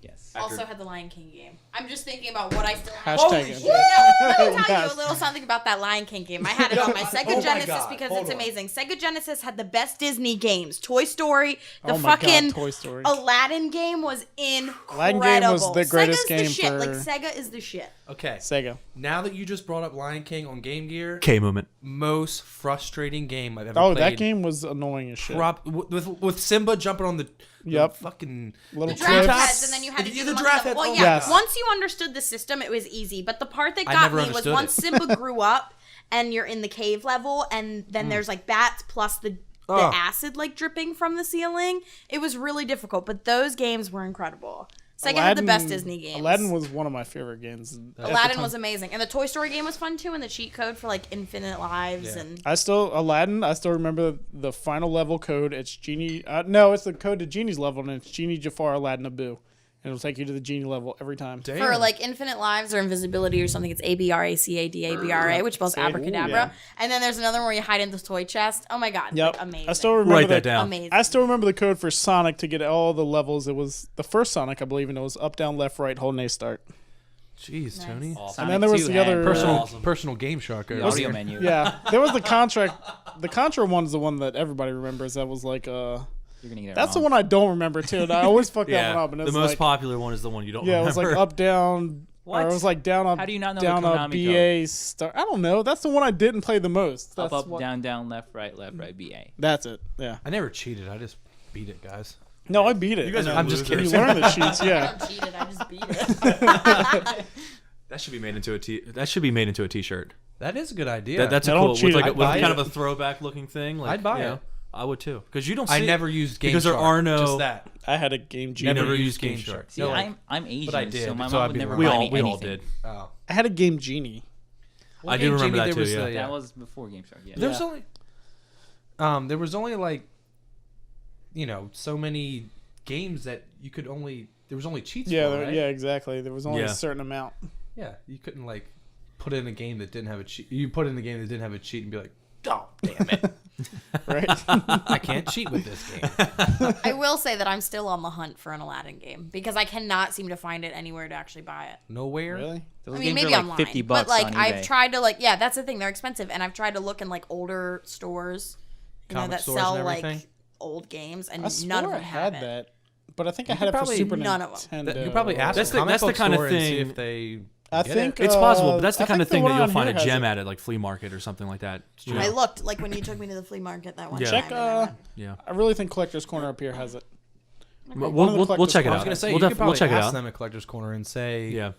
Yes. Also had the Lion King game. I'm just thinking about what I still have. Hashtag it. No, let me tell you Yes. a little something about that Lion King game. I had it on my Sega Oh my Genesis God. because Hold it's on. amazing. Sega Genesis had the best Disney games. Toy Story, the Oh my God, fucking Toy Story. Aladdin game was incredible. Aladdin game was the greatest Sega's game the shit. for- Like Sega is the shit. Okay. Sega. Now that you just brought up Lion King on Game Gear, K moment. most frustrating game I've ever Oh, played. that game was annoying as shit. With Simba jumping on the Yep. fucking Little Giraffe clips. heads, and then you had to Yeah, do the them on giraffe the- heads. Well, Oh yeah. my Yes. Once you understood the system, it was easy. But the part that I got never me was understood once it. Simba grew up, and you're in the cave level, and then there's like bats plus the Oh. acid like dripping from the ceiling. It was really difficult, but those games were incredible. Sega had the best Disney games. Aladdin was one of my favorite games. at the Aladdin time. was amazing, and the Toy Story game was fun too, and the cheat code for like infinite lives Yeah. and. I still remember the final level code. It's Genie. No, it's the code to Genie's level, and it's Genie, Jafar, Aladdin, Abu, and it'll take you to the Genie level every time. Damn. For like infinite lives or invisibility or something, it's ABRACADABRA, which spells abracadabra. yeah. And then there's another one where you hide in the toy chest. Oh my god, Yep. like, amazing. I still remember Write the, that down. Amazing. I still remember the code for Sonic to get all the levels. It was the first Sonic, I believe, and it was up, down, left, right, hold, A, start. Jeez, Tony. Awesome. And then there was 2 the had other- Personal Awesome. personal Game Shark. the over audio here. menu. Yeah, there was the Contra. The Contra one's the one that everybody remembers. That was like You're gonna get it That's the wrong. one I don't remember too. And I always fuck that Yeah, one up. And it the was most like, popular one is the one you don't yeah, it was remember. like up, down. Or What? it was like down, up. How do you not know the down, up, Konami BA, start. I don't know. That's the one I didn't play the most. That's Up, what, down, down, left, right, BA. That's it. Yeah. I never cheated. I just beat it, guys. No, I beat it. You guys And are then I'm just losers. You learn the cheats. I Yeah. don't cheat it. I just beat it. That should be made into a t-shirt. That is a good idea. That's I a don't cool cheat with it. like I'd with buy kind it. of a throwback looking thing. Like, I'd buy you it. know, I would too. Because you don't. See I it. never used Game because there Shark. are no. Just that. I had a Game You Genie. never used used Game Game Shark. Shark. See, No, like- I'm Asian, but I did, so my so I'd mom would be never wrong. We buy all me we all anything. did. Oh. I had a Game Genie. I do Game remember Genie, that there too. was Yeah. the- That was before Game Shark. Yeah. There was only like, so many games that you could only. There was only cheats. Yeah, for, right? yeah, exactly. There was only Yeah. a certain amount. Yeah, you couldn't like put in a game that didn't have a cheat. You put in a game that didn't have a cheat and be like, oh damn it, Right? I can't cheat with this game. I will say that I'm still on the hunt for an Aladdin game because I cannot seem to find it anywhere to actually buy it. Nowhere. Really? Those I mean, games maybe are like online, $50 but like on I've eBay. tried to yeah, that's the thing. They're expensive, and I've tried to look in like older stores, Comic that stores sell and like everything? old games, and I swore none of I them had have it. that, but I think I You had it could for probably- Super None of Nintendo. You could probably ask That's a the- comic that's the book kind of store and see thing- if they. I get think it. It's possible, but that's the I kind of think thing that one you'll on find here a has gem it. at like flea market or something like that. You I know? looked like when you took me to the flea market that one Yeah. time. Check. and I went. Yeah. I really think Collector's Corner up here has it. We'll, One of the we'll check it collector's out. I was gonna say we'll, you def- could we'll probably check it ask out. them at Collector's Corner and say, Yeah.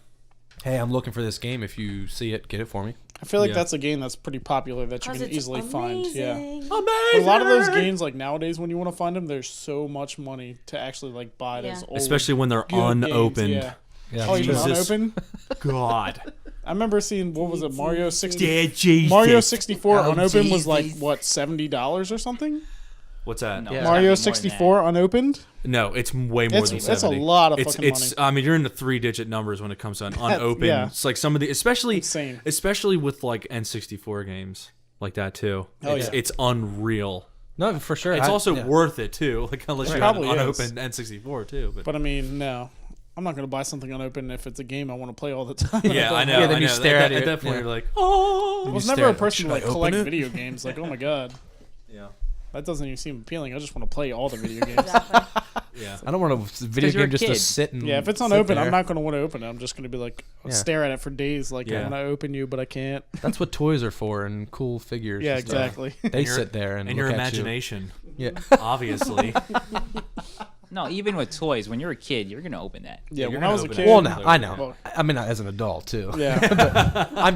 "Hey, I'm looking for this game. If you see it, get it for me." I feel like Yeah. that's a game that's pretty popular that you 'Cause can it's easily find. Yeah. amazing. But a lot of those games, like nowadays, when you want to find them, there's so much money to actually like buy Yeah. those old, Especially when they're good games, unopened. Yeah. Yeah, Oh, you mean Jesus. unopened? God. I remember seeing what was it, Mario 60. Dead Jesus. Mario 64 Oh, unopened was like Jesus. what, $70 or something? What's that? No. Yeah. It's gotta be Mario more than 64 unopened? No, it's way more than 70. That's a lot of fucking it's, money. I mean, you're in the 3-digit numbers when it comes to unopened. yeah. It's like some of the, especially Insane. with like N64 games like that too. Oh, it's, yeah. it's unreal. No, for sure. It's also yeah. worth it too. Like unless you have an Probably is. unopened N64 too. But But I mean, no. I'm not going to buy something unopened if it's a game I want to play all the time. Yeah, I know. Yeah, then I you know. stare at At it, that point, yeah. you're like, oh. I was You never stare a at it, person should to I like open collect it? video games. Like, oh my god, Yeah. that doesn't even seem appealing. I just want to play all the video games. Exactly. Yeah. I don't want a video you're a game just to kid. sit and Yeah, if it's sit unopened, there. I'm not going to want to open it. I'm just going to be like, Yeah. stare at it for days. Like, Yeah. I want to open you, but I can't. That's what toys are for, and cool figures. Yeah, and stuff. exactly. They your- sit there and And look your at imagination, you. Yeah. obviously. No, even with toys, when you're a kid, you're gonna open that. Yeah, you're when I gonna was a open kid. it. Well, no, I know. Well- I mean, as an adult too. Yeah. I'm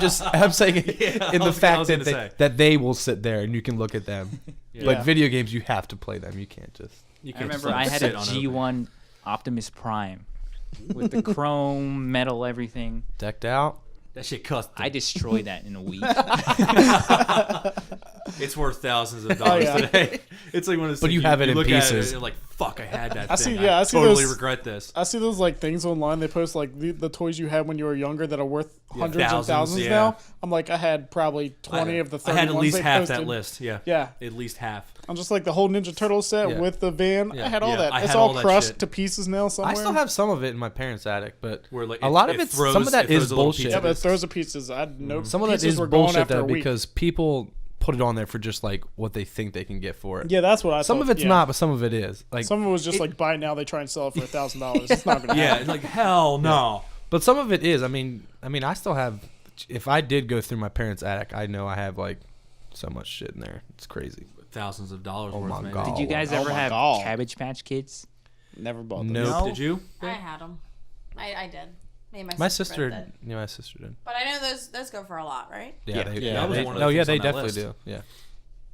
saying in I the was fact gonna that say. that they will sit there and you can look at them. Yeah. Like video games, you have to play them. You can't just. You I can't remember just I let it had sit a unopened. G1 Optimus Prime with the chrome metal everything. Decked out. That shit cost. I destroyed that in a week. It's worth thousands of dollars yeah. today. It's like one of those. But things you have it in look at pieces. and you're like, fuck, I had that I thing. see- yeah, I see totally those- regret this. I see those like things online. They post like the toys you had when you were younger that are worth hundreds thousands, and thousands yeah. now. I'm like, I had probably 20 of the 30 I had at ones least they half posted. that list. Yeah. Yeah. At least half. I'm just like the whole Ninja Turtle set Yeah. with the van. Yeah. I had all Yeah, that. I It's had all all that crushed shit. to pieces now somewhere. I still have some of it in my parents' attic, but Where, like, a lot it of it's throws- some of that it throws is a little bullshit. piece Yeah, of but it this. throws the pieces. I no Some of that pieces is were gone bullshit after though a week. because people put it on there for just like what they think they can get for it. Yeah, that's what I Some thought. of it's yeah. not, but some of it is. Like, Some of it was just like buy it now. They try and sell it for $1,000. It's not gonna Yeah. happen. It's like hell no. but some of it is. I mean, I still have. If I did go through my parents' attic, I know I have like so much shit in there. It's crazy. Thousands of dollars Oh worth. my maybe. God. Did you guys Oh ever my have God. Cabbage Patch Kids? Never bought them. Nope. No. Did you? I had them. I did. Me and My sister sister, both did. yeah, my sister did. But I know those go for a lot, right? Yeah, Yeah. they, Yeah, yeah, that was they, one of no, the yeah, things they on that definitely list. do. Yeah.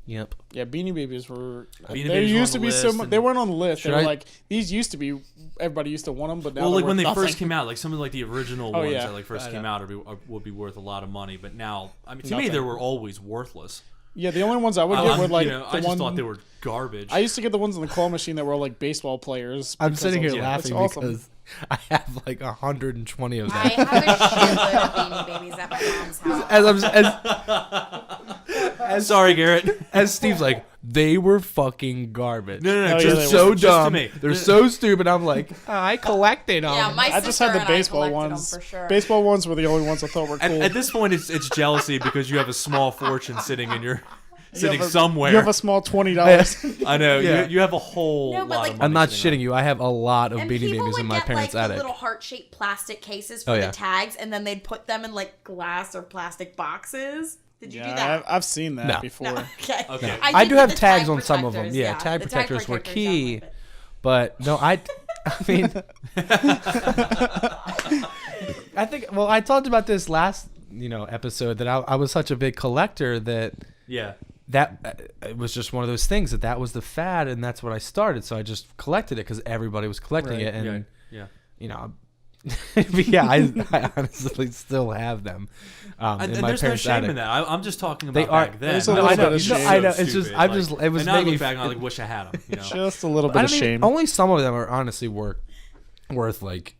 Yep. Yeah, Beanie Babies were. Beanie They Babies were used to on the be so list much. and- They weren't on the list. Should They were I- like these used to be. Everybody used to want them, but now Well, they're like when worth they nothing. first came out, like some of like the original Oh, ones yeah. that like first I came know. out would be worth a lot of money. But now, I mean, to me, Nothing. they were always worthless. Yeah, the only ones I would get were like the I just one. thought they were garbage. I used to get the ones in the claw machine that were like baseball players. I'm because sitting I here was like, laughing "That's awesome." because I have like 120 of I them. have a shitload of Beanie Babies at my mom's house. Sorry, Garrett. As Steve's like, they were fucking garbage. No, Oh, yeah, They're they so were. Just to dumb. me. They're so stupid. I'm like, I collected them. Yeah, my I sister just had the and baseball I collected ones. them for sure. Baseball ones were the only ones I thought were cool. At this point, it's jealousy because you have a small fortune sitting in your sitting have a- somewhere. You have a small $20. I know. Yeah. You have a whole No, but, lot like- of money. I'm not sitting shitting you. I have a lot of And Beanie people Babies would in my get parents' like the attic. little heart-shaped plastic cases for Oh, the yeah. tags, and then they'd put them in like glass or plastic boxes. Did you do Yeah, that? I've seen that No. before. No. Okay. Okay. I did do get have the tags tag on some of them. protectors, Yeah, tag the protectors were key. definitely. But no, I mean, I think. Well, I talked about this last, episode that I was such a big collector that Yeah. it was just one of those things that was the fad, and that's what I started. So I just collected it because everybody was collecting Right. it, and Yeah. but yeah, I honestly still have them And in my there's no parents' shame attic. in that. I'm just talking They about are- back then. There's a No, little I know, bit of no, shame. I know. It's just Stupid. I'm just it was and now I making look back and I like wish I had them. You know? Just a little bit I of mean, shame. only some of them are honestly worth like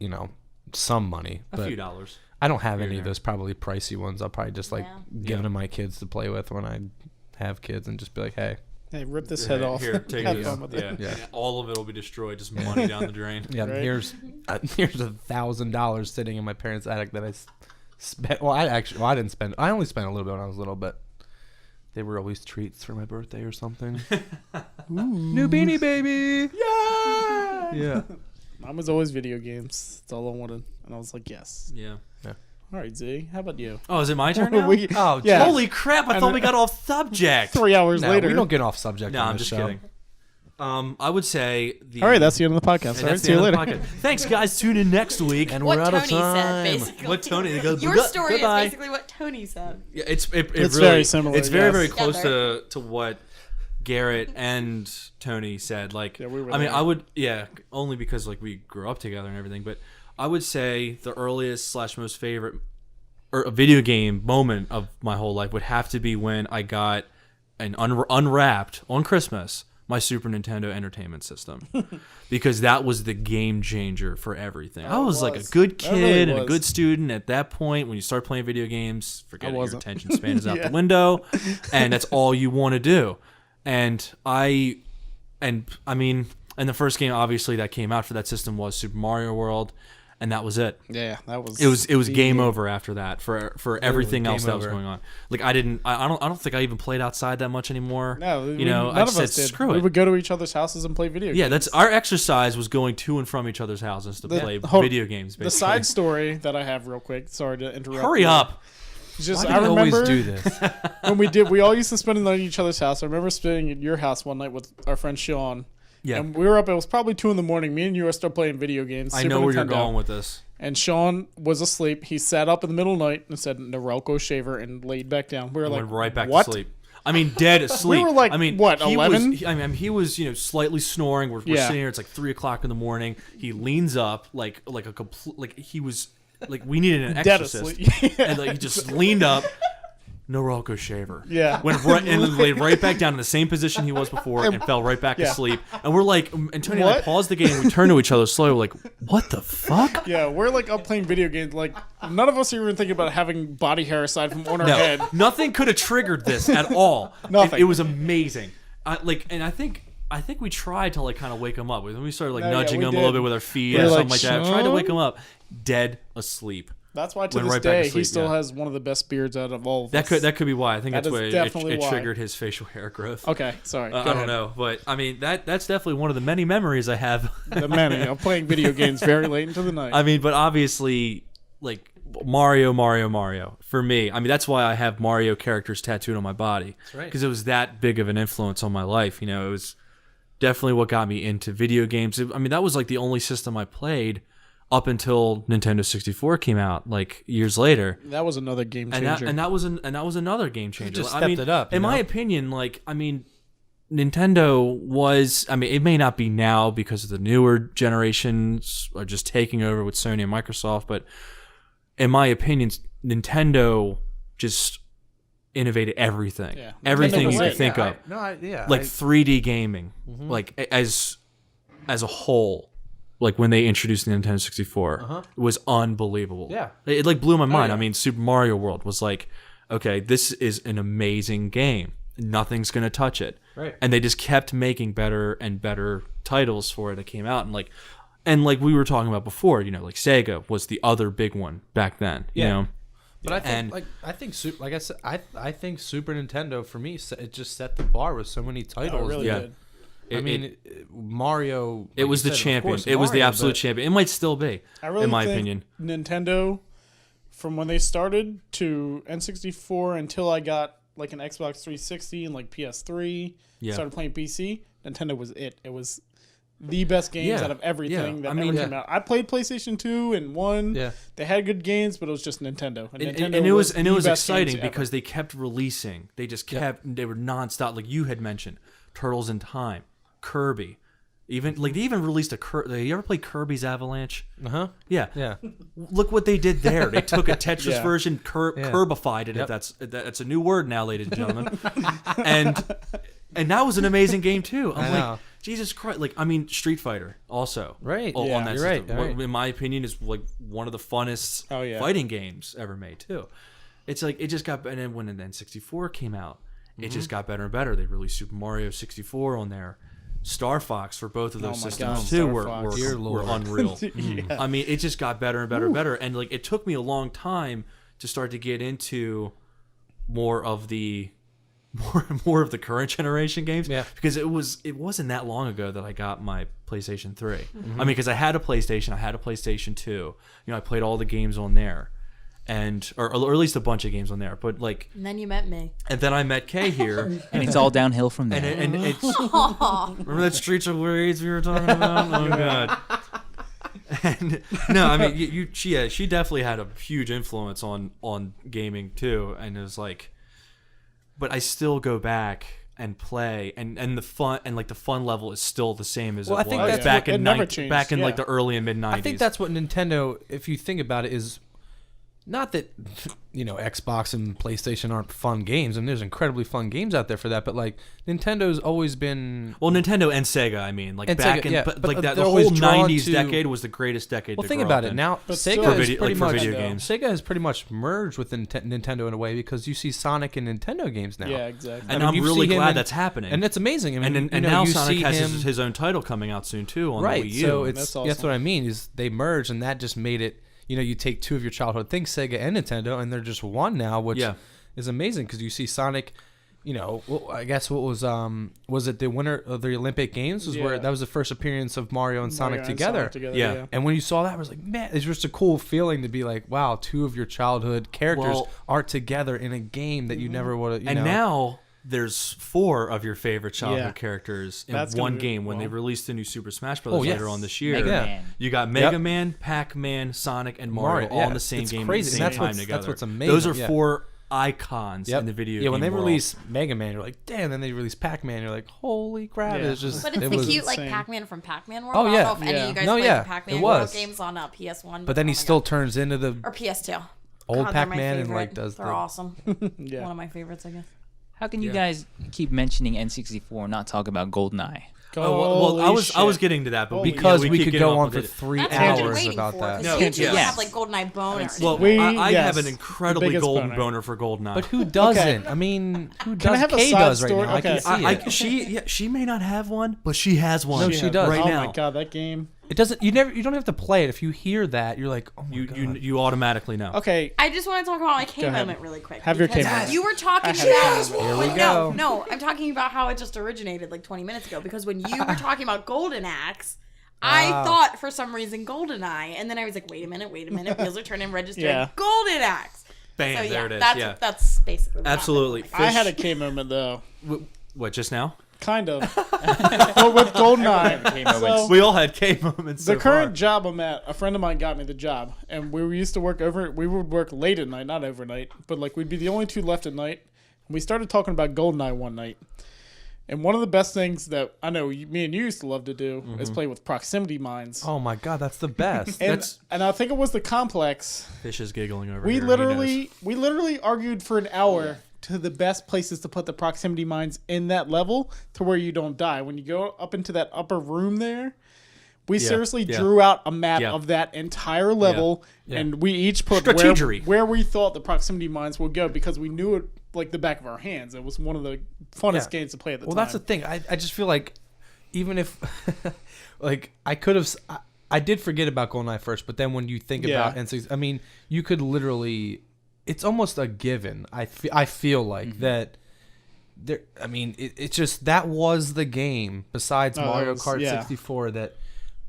some money. A But few dollars. I don't have Here any and of there. those probably pricey ones. I'll probably just like Yeah. give them to my kids to play with when I have kids and just be like, hey, Hey, rip this head off. Here, take Have this. fun with Yeah. it. Yeah. And all of it will be destroyed. Just money down the drain. yeah, Right. here's $1,000 sitting in my parents' attic that I spent. Well, I didn't spend. I only spent a little bit when I was little, but they were always treats for my birthday or something. New Beanie Baby. Yeah. Yeah. Mine was always video games. That's all I wanted. And I was like, yes. Yeah. All right, Z. How about you? Oh, is it my turn now? Oh, Yeah. Holy crap! I thought we got off subject. 3 hours No, later. we don't get off subject. No, on I'm this just show. kidding. I would say the. All right, that's the end of the podcast. and All right, that's see the you end later. of the podcast. Thanks, guys. Tune in next week. And What we're out Tony of said, time. basically. What Tony goes. Your story goodbye. is basically what Tony said. Yeah, it's It's really, very similar, It's very yes. very close Together. to what Garrett and Tony said. Like, Yeah, we were I mean, there. I would only because like we grew up together and everything. But I would say the earliest / most favorite or a video game moment of my whole life would have to be when I got an unwrapped on Christmas my Super Nintendo Entertainment System, because that was the game changer for everything. I was like a was. good That kid really and a was. good student at that point. When you start playing video games, forget it, your wasn't. attention span is out Yeah. the window, and that's all you want to do. And I mean, and the first game obviously that came out for that system was Super Mario World. and that was it. Yeah, that was. It was the game game. over after that for everything else game that was over. going on. Like I don't think I even played outside that much anymore. No, I none just of us said did. screw We it. would go to each other's houses and play video games. Yeah, that's our exercise was going to and from each other's houses to play video games. Basically. The side story that I have real quick. Sorry to interrupt. Hurry you. up. It's just Why I do you remember always do this? when we all used to spend the night at each other's house. I remember spending at your house one night with our friend Sean. Yeah, And we were up. It was probably 2 a.m. Me and you were still playing video games. I Super know where you're Nintendo. going with this. And Sean was asleep. He sat up in the middle of the night and said Norelco shaver and laid back down. We were like, Went right back what? to sleep. I mean, dead asleep. were like, I mean, what, he 11? Was, he was, slightly snoring. We're Yeah. sitting here. It's like 3:00 in the morning. He leans up like a complete, like he was, like we needed an Dead exorcist, asleep. and like he just leaned up. Norelco shaver. Yeah. Went right and then laid right back down in the same position he was before and fell right back Yeah. asleep. And we're like, and Tony and I What? paused the game. And we turned to each other slowly. We're like, what the fuck? Yeah, we're like up playing video games. Like none of us are even thinking about having body hair aside from on our No, head. nothing could have triggered this at all. Nothing. It was amazing. And I think we tried to like kind of wake him up. We started like No, yeah, nudging we him did. a little bit with our feet We or were something like, like that. Tried to wake "Sean?" him up. Dead asleep. That's why to Went this right back to day he sleep, still yeah. has one of the best beards out of all of That us. could be why. I think That that's is why definitely it why. triggered his facial hair growth. Okay, sorry. Go I don't ahead. know, but I mean that's definitely one of the many memories I have. The many of playing video games very late into the night. I mean, but obviously, like Mario for me. I mean, that's why I have Mario characters tattooed on my body. That's right. Because it was that big of an influence on my life. It was definitely what got me into video games. I mean, that was like the only system I played up until Nintendo 64 came out, like years later. That was another game changer. And that was another game changer. just I stepped mean, it up, In my opinion, Nintendo was, it may not be now because of the newer generations are just taking over with Sony and Microsoft, but in my opinion, Nintendo just innovated everything. Yeah. Everything Nintendo you was could think of. Like 3D gaming, like as a whole. Like when they introduced the Nintendo 64, it was unbelievable. Yeah. It like blew my mind. yeah. I mean, Super Mario World was like, okay, this is an amazing game. Nothing's gonna touch it. Right. And they just kept making better and better titles for it that came out, and like we were talking about before, like Sega was the other big one back then. You Yeah. know. But I think, And- like I said, I think Super Nintendo for me, it just set the bar with so many titles. Oh, it really Yeah. did. Mario. It like was you the said, of champion. course, It was the Mario, absolute but- champion. It might still be, I really in my think opinion. Nintendo, from when they started to N64 until I got like an Xbox 360 and like PS3, Yeah. started playing PC, Nintendo was it. It was the best games Yeah. out of everything Yeah. that I mean, ever came out. I played PlayStation 2 and 1. Yeah. They had good games, but it was just Nintendo. And, Nintendo And it was the best exciting games ever. because they kept releasing. They just kept. They were nonstop. Like you had mentioned, Turtles in Time, Kirby, even like they even released a. You ever played Kirby's Avalanche? Uh-huh. Yeah. Yeah. Look what they did there. They took a Tetris Yeah. version, curbified it. Yep. If that's a new word now, ladies and gentlemen. and that was an amazing game too. I'm I like, know. Jesus Christ! Like, I mean, Street Fighter also. Right. Yeah. On that You're right, system. you're right. In my opinion, is like one of the funnest Oh, yeah. fighting games ever made too. It's like it just got, and then when N64 came out, it just got better and better. They released Super Mario 64 on there. Star Fox for both of those my systems God, too Star were Fox. Dear were Lord. unreal. Yeah. I mean, it just got better and better and better. And like it took me a long time to start to get into more of the current generation games. Yeah. Because it wasn't that long ago that I got my PlayStation 3. I mean, because I had a PlayStation, I had a PlayStation 2. I played all the games on there. Or at least a bunch of games on there. But like, And then you met me. and then I met Kay here. And it's all downhill from there. And it's remember that Streets of Rage we were talking about? Oh god. And no, I mean she definitely had a huge influence on gaming too, and it was like, but I still go back and play, and the fun level is still the same as Well, it I think was that's back what- in it never changed, back in like yeah. the early and mid 90s. I think that's what Nintendo, if you think about it, is not that Xbox and PlayStation aren't fun games. I mean, there's incredibly fun games out there for that. But like Nintendo's always been Nintendo and Sega. I mean, like And back Sega, in yeah, but but like that, the they're whole always drawn '90s to- decade was the greatest decade. Well, to think grow about up it in. now. But Sega still- is video- pretty like for much video games. Sega has pretty much merged with Nintendo in a way because you see Sonic and Nintendo games now. Yeah, exactly. And I mean, I'm you really see him glad in- that's happening. and it's amazing. I mean, and you know, now you Sonic see has him, his own title coming out soon too on right. the Wii U. So That's that's awesome. what I mean is they merge, and that just made it. You take two of your childhood things, Sega and Nintendo, and they're just one now, which is amazing because you see Sonic. I guess what was it the winner of the Olympic Games was where that was the first appearance of Mario and Sonic together. Yeah. And when you saw that, I was like, man, it's just a cool feeling to be like, wow, two of your childhood characters Well- are together in a game that you never would have. And now there's 4 of your favorite childhood Yeah. characters in That's gonna one be- game when they well. released the new Super Smash Bros. yes. Later on this year. Mega Yeah. Man. You got Mega Yep. Man, Pac-Man, Sonic, and Mario all yeah, in the same it's game crazy, at and the that's same time what's- together. that's what's Those amazing, are yeah. 4 icons in the video game when they world. release Mega Man, you're like, damn. Then they release Pac-Man, you're like, holy crap! Yeah. It's just, But it's it the was, cute like insane. Pac-Man from Pac-Man World. Oh, I yeah. don't know if any of you guys No, played yeah, the Pac-Man it World was. games on PS1. But then oh he my still God. turns into the or PS2. old God, they're my Pac-Man and favorite. like does They're the awesome. Yeah. One of my favorites, I guess. How can you guys keep mentioning N64 and not talk about GoldenEye? well, I was Holy shit. getting to that, but Holy because we we keep could getting go off on for of it. 3 That's what I've been hours waiting about for, that. 'cause No, you two yes. have like GoldenEye boners. Well, We- I have yes, an incredibly biggest golden boner. boner for GoldenEye. But who doesn't? I mean, who does? I have a Kay side does right story? now. I can Okay. see it. she may not have one, but she has one. No, she does. right oh now. my god, that game. It doesn't. You don't have to play it. If you hear that, you're like, oh my You, god. you automatically know. Okay, I just want to talk about my K Go ahead. moment really quick. Have your K because moment. You were talking I have about. Here we No, go. no, I'm talking about how it just originated like 20 minutes ago. Because when you were talking about Golden Axe, I thought for some reason GoldenEye, and then I was like, wait a minute, wheels are turning, registered. Yeah. Golden Axe. Bam, So yeah, there it is. That's Yeah. that's basically what Absolutely. happened. I had a K moment though, What, just now? kind of, but with GoldenEye. So, We all had K moments. the so current far. job I'm at, a friend of mine got me the job, and we used to work we would work late at night, not overnight, but like we'd be the only two left at night. And we started talking about GoldenEye one night. And one of the best things that I know me and you used to love to do is play with proximity mines. Oh my god, that's the best. And I think it was the complex. Fish is giggling over We here. He literally argued for an hour to the best places to put the proximity mines in that level to where you don't die. When you go up into that upper room there, we seriously drew out a map of that entire level, and we each put Strategery. where we thought the proximity mines would go because we knew it like the back of our hands. It was one of the funnest games to play at the time. Well, that's the thing. I just feel like even if like I could have, I did forget about GoldenEye first, but then when you think about N6, I mean, you could literally. It's almost a given. I feel like that. There, I mean, it's just that was the game besides Mario Kart 64 that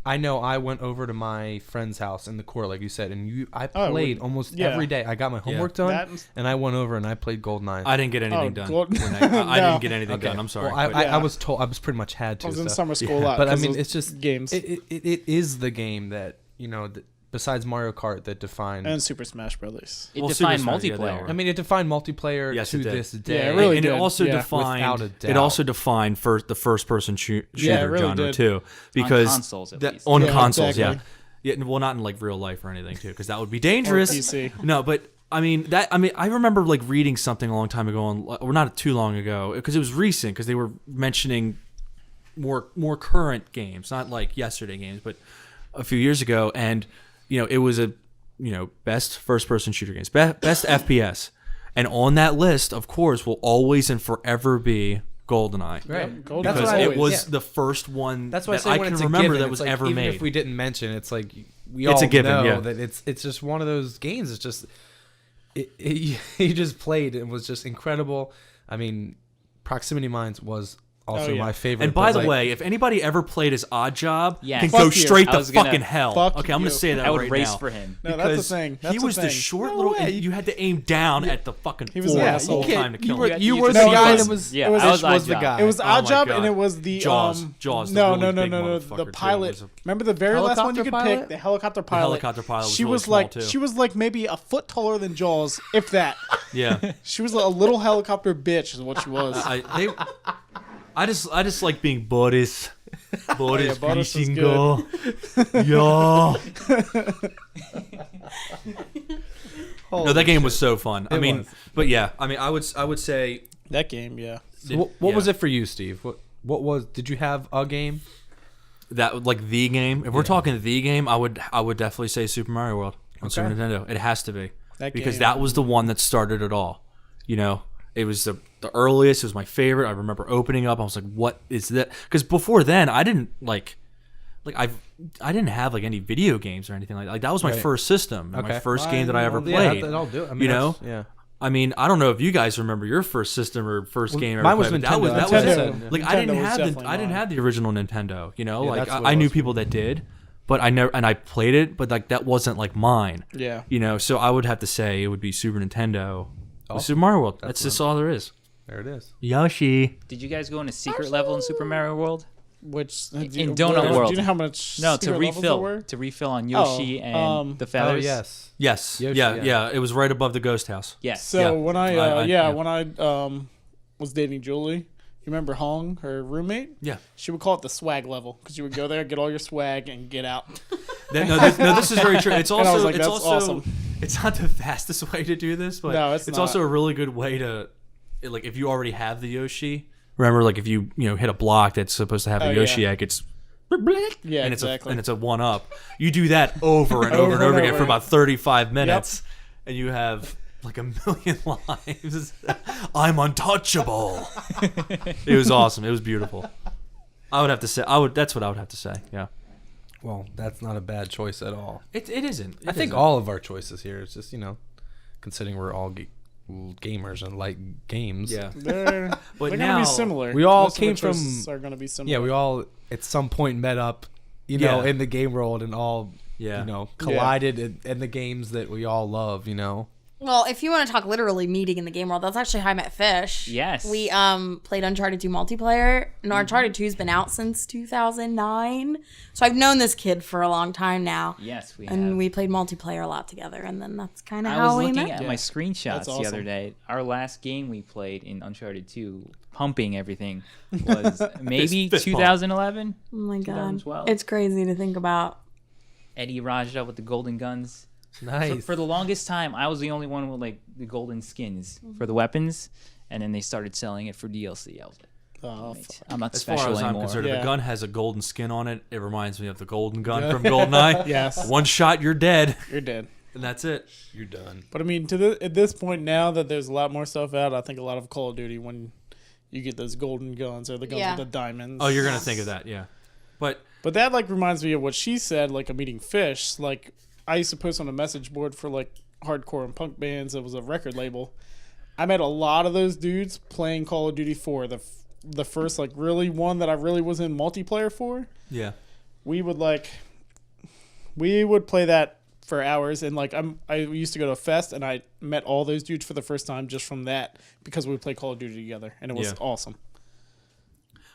I know I went over to my friend's house in the core, like you said, and I played almost every day. I got my homework done, and I went over and I played GoldenEye. I didn't get anything done. I didn't get anything done. I'm sorry. Well, but- I was told I was pretty much had to. I was in so. summer school a lot. But I 'cause mean, those it's just games It is the game that besides Mario Kart that defined. and Super Smash Brothers. It Well, defined Super Smash, yeah, they multiplayer. are. I mean, it defined multiplayer Yes, to it did. this day. Yeah, it really and did. it also Yeah. defined. Without a It doubt. also defined the first person shooter Yeah, it really genre did. too, because consoles, at least. on Yeah, consoles, exactly. yeah. Well, not in like real life or anything too, because that would be dangerous. PC. No, but I mean I remember like reading something a long time ago or not too long ago, because it was recent, because they were mentioning more current games, not like yesterday games, but a few years ago, and it was a best first person shooter games, best FPS, and on that list, of course, will always and forever be GoldenEye. Right. GoldenEye. That's Because what it always. was yeah. the first one That's why I that say I when can it's a remember given, that it's was like, ever even made. if we didn't mention, it's like we It's all a given, know yeah. that it's just one of those games. It's just he just played and was just incredible. I mean, Proximity Mines was also my favorite. And by but, the like, way, if anybody ever played as Odd Job, Yes. can Fuck go you. straight I to was gonna- fucking hell. Fuck Okay, I'm you. gonna say that I would right race now. for him. No, that's the Because thing. That's he was the thing. short No little. way. You had to aim down at the fucking He was floor an the asshole. whole time to kill him. You You were just- the No, guy it was- that was. Yeah, it was- I was was the Oddjob. guy. It was Oh my Oddjob, God. and it was the Jaws, the no, really no, big the motherfucker, too, pilot. was a- Remember the very last one you Helicopter could pilot? pick, the helicopter pilot. helicopter pilot was She really was small, like too. she was like maybe a foot taller than Jaws, if that. Yeah, She was a little helicopter bitch, is what she was. I just like being Boris. Boris Boris was Grishingo. Yeah. No, that game was so fun. I It mean, was. but yeah, I mean, I would say That game, yeah. So what was yeah. it for you, Steve? What was? Did you have a game? that like the game. If we're talking the game, I would definitely say Super Mario World on Super Nintendo. It has to be That because game- that was the one that started it all. You know, it was the earliest. It was my favorite. I remember opening up. I was like, "What is that?" Because before then, I didn't like I didn't have like any video games or anything like that. Like that was my Right. first system, and my Okay. first game that I ever Yeah, played. that'll do it. I mean, you know, that's- yeah. I mean, I don't know if you guys remember your first system or first game. mine ever was played, but Nintendo. That was Nintendo. it. Like Nintendo I didn't was have definitely I didn't mine. have the original Nintendo. You know, Yeah, like that's what I it knew was for people that did, but I never and I played it, but like that wasn't like mine. Yeah. You know, so I would have to say it would be Super Nintendo, with Super Mario World. That's just all there is. There it is. Yoshi. Did you guys go in a secret level in Super Mario World? Which In Donut World. Do you know how much? No, to secret levels there were? refill on Yoshi and the Oh feathers. yes. Yes. Yoshi, yeah, yeah. yeah. It was right above the ghost house. Yes. So Yeah. when I yeah. when I was dating Julie, you remember Hong, her roommate? Yeah. She would call it the swag level because you would go there, get all your swag, and get out. This is very true. It's And I also was like, it's "That's also awesome." it's not the fastest way to do this, but No, it's not. also a really good way to like if you already have the Yoshi. Remember, like if you hit a block that's supposed to have a Oh, Yoshi yeah. egg, it's Yeah, and exactly. it's a one up. You do that over and over and over again for about 35 minutes, and you have like a million lives. I'm untouchable. It was awesome. It was beautiful. I would have to say that's what I would have to say. Yeah. Well, that's not a bad choice at all. It isn't. I think all of our choices here is just considering we're all gamers and like games. Yeah. They're But gonna now- be similar. We all Most of the came from- choices are gonna be similar. Yeah, we all at some point met up, know, Yeah. in the game world and all, Yeah. collided in the games that we all love, Well, if you want to talk literally meeting in the game world, that's actually how I met Fish. Yes. We played Uncharted 2 multiplayer, and Uncharted 2's been out since 2009. So I've known this kid for a long time now. Yes, we And have. we played multiplayer a lot together, and then that's kind of I how was we looking met. at my screenshots That's the awesome. other day. Our last game we played in Uncharted 2, pumping everything, was maybe Fist bump. 2011. Oh my god, 2012. it's crazy to think about. Eddie Raja with the golden guns. Nice. For the longest time, I was the only one with like the golden skins for the weapons, and then they started selling it for DLC. I was like, Oh, "Mate, I'm not As far special as I'm anymore." concerned, if Yeah. a gun has a golden skin on it, it reminds me of the golden gun from GoldenEye. Yes. One shot, you're dead, you're dead. and that's it. You're done. But I mean, at this point now that there's a lot more stuff out, I think a lot of Call of Duty when you get those golden guns or the guns Yeah. with the diamonds. Oh, you're gonna think of that, yeah. But But that like reminds me of what she said. Like I'm eating fish. Like I used to post on a message board for like hardcore and punk bands. It was a record label. I met a lot of those dudes playing Call of Duty 4. The first like really one that I really was in multiplayer for. yeah, We would play that for hours, and like I used to go to a fest and I met all those dudes for the first time just from that because we played Call of Duty together, and it was Yeah. awesome.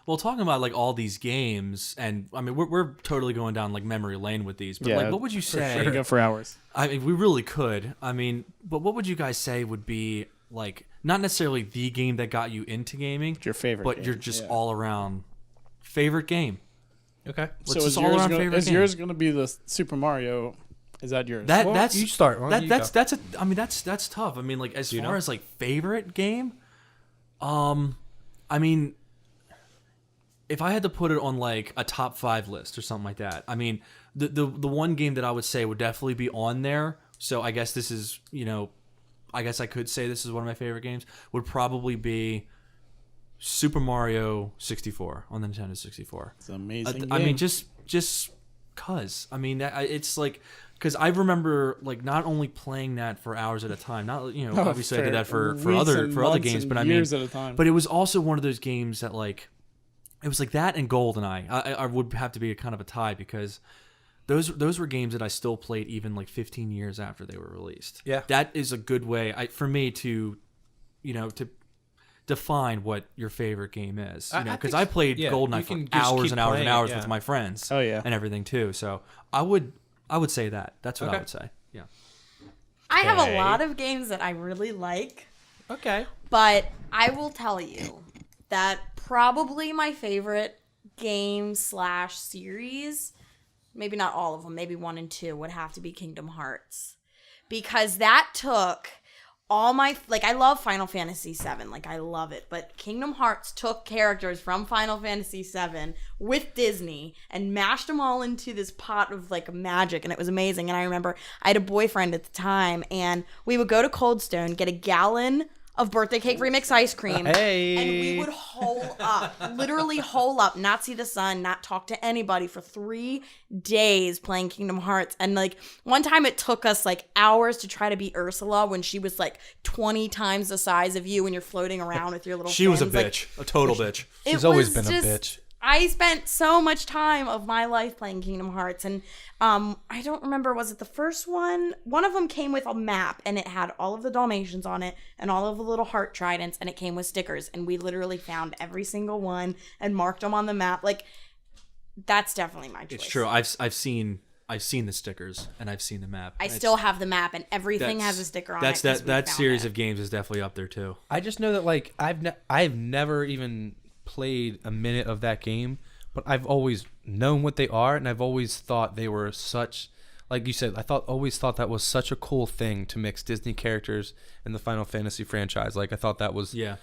well, talking about like all these games, and I mean we're totally going down like memory lane with these. But Yeah, like, what would you For say? sure to go for hours. I mean, we really could. I mean, but what would you guys say would be like not necessarily the game that got you into gaming, Your favorite, but game. your just Yeah. all around favorite game? Okay. What's So this is all yours around gonna, favorite is game? yours going to be the Super Mario? Is that yours? Well, That's you start. Why don't you that's go? that's a. I mean that's tough. I mean like as far as like favorite game, I mean, if I had to put it on like a top 5 list or something like that, I mean the one game that I would say would definitely be on there. So I guess this is I guess I could say this is one of my favorite games. Would probably be Super Mario 64 on the Nintendo 64. It's an amazing. I mean, game. just cause. I mean, it's like because I remember like not only playing that for hours at a time. Not obviously I did that for weeks other and for other months games, and but I mean, years at a time. but it was also one of those games that like it was like that and GoldenEye. I would have to be a kind of a tie because those were games that I still played even like 15 years after they were released. Yeah. That is a good way for me to to define what your favorite game is. I Because think- I played yeah, GoldenEye you for can just hours keep and hours and playing it, hours yeah. with my friends. Oh, yeah. And everything too. So I would say that. That's what I Okay. would say. Yeah. I have a Okay. lot of games that I really like, Okay. but I will tell you that probably my favorite game / series, maybe not all of them, maybe 1 and 2, would have to be Kingdom Hearts. because that took all my, like, I love Final Fantasy VII, like, I love it, but Kingdom Hearts took characters from Final Fantasy VII with Disney and mashed them all into this pot of, like, magic, and it was amazing. And I remember I had a boyfriend at the time, and we would go to Cold Stone, get a gallon of birthday cake remix ice cream, and we would hole up, literally hole up, not see the sun, not talk to anybody for 3 days playing Kingdom Hearts. And like one time it took us like hours to try to beat Ursula when she was like 20 times the size of you and you're floating around with your little She was a fins. Like, bitch, a total bitch. She's always been a bitch. I spent so much time of my life playing Kingdom Hearts, and I don't remember, was it the first one? One of them came with a map, and it had all of the Dalmatians on it, and all of the little heart tridents, and it came with stickers, and we literally found every single one and marked them on the map. Like, that's definitely my choice. It's true. I've seen the stickers and I've seen the map. I still have the map, and everything has a sticker on it. That series of games is definitely up there too. I just know that like I've never even played a minute of that game, but I've always known what they are, and I've always thought they were such, like you said, always thought that was such a cool thing to mix Disney characters in the Final Fantasy franchise. Like I thought that was that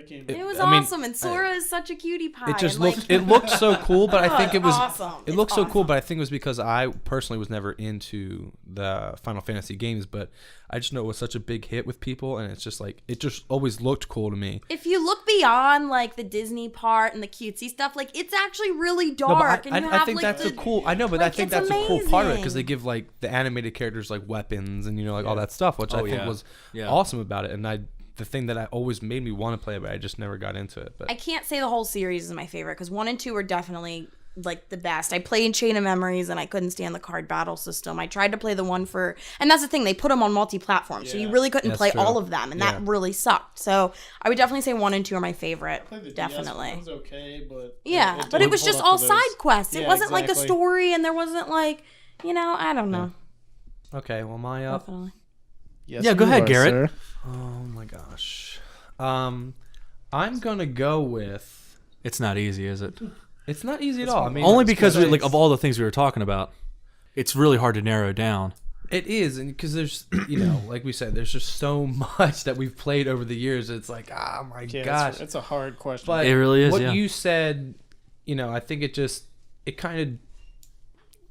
game. It was awesome, and Sora is such a cutie pie. It just and, looked it looked so cool, but I think it was awesome. It looked so cool, but I think it was because I personally was never into the Final Fantasy games, but I just know it was such a big hit with people, and it's just like it just always looked cool to me. If you look beyond like the Disney part and the cutesy stuff, like it's actually really dark. No, but I think that's a cool. I know, but I think that's a cool part of it because they give like the animated characters like weapons and like all that stuff, which I think was awesome about it. And the thing that I always made me want to play, but I just never got into it. But I can't say the whole series is my favorite because 1 and 2 are definitely like the best. I played Chain of Memories and I couldn't stand the card battle system. I tried to play the one for, and that's the thing, they put them on multi-platform, so you really couldn't play all of them, and that really sucked. So I would definitely say 1 and 2 are my favorite. definitely. It was okay, but it was just all side quests. It wasn't like a story, and there wasn't like, I don't know. Okay, well, my up. Definitely. Yes, Yeah, go ahead, Garrett. Sir. Oh my gosh. I'm gonna go with. It's not easy, is it? It's not easy at all. I mean, Only because of all the things we were talking about. It's really hard to narrow down. It is, and because there's, like we said, there's just so much that we've played over the years. It's like, oh my gosh, it's a hard question. But it really is. What you said, I think it kind of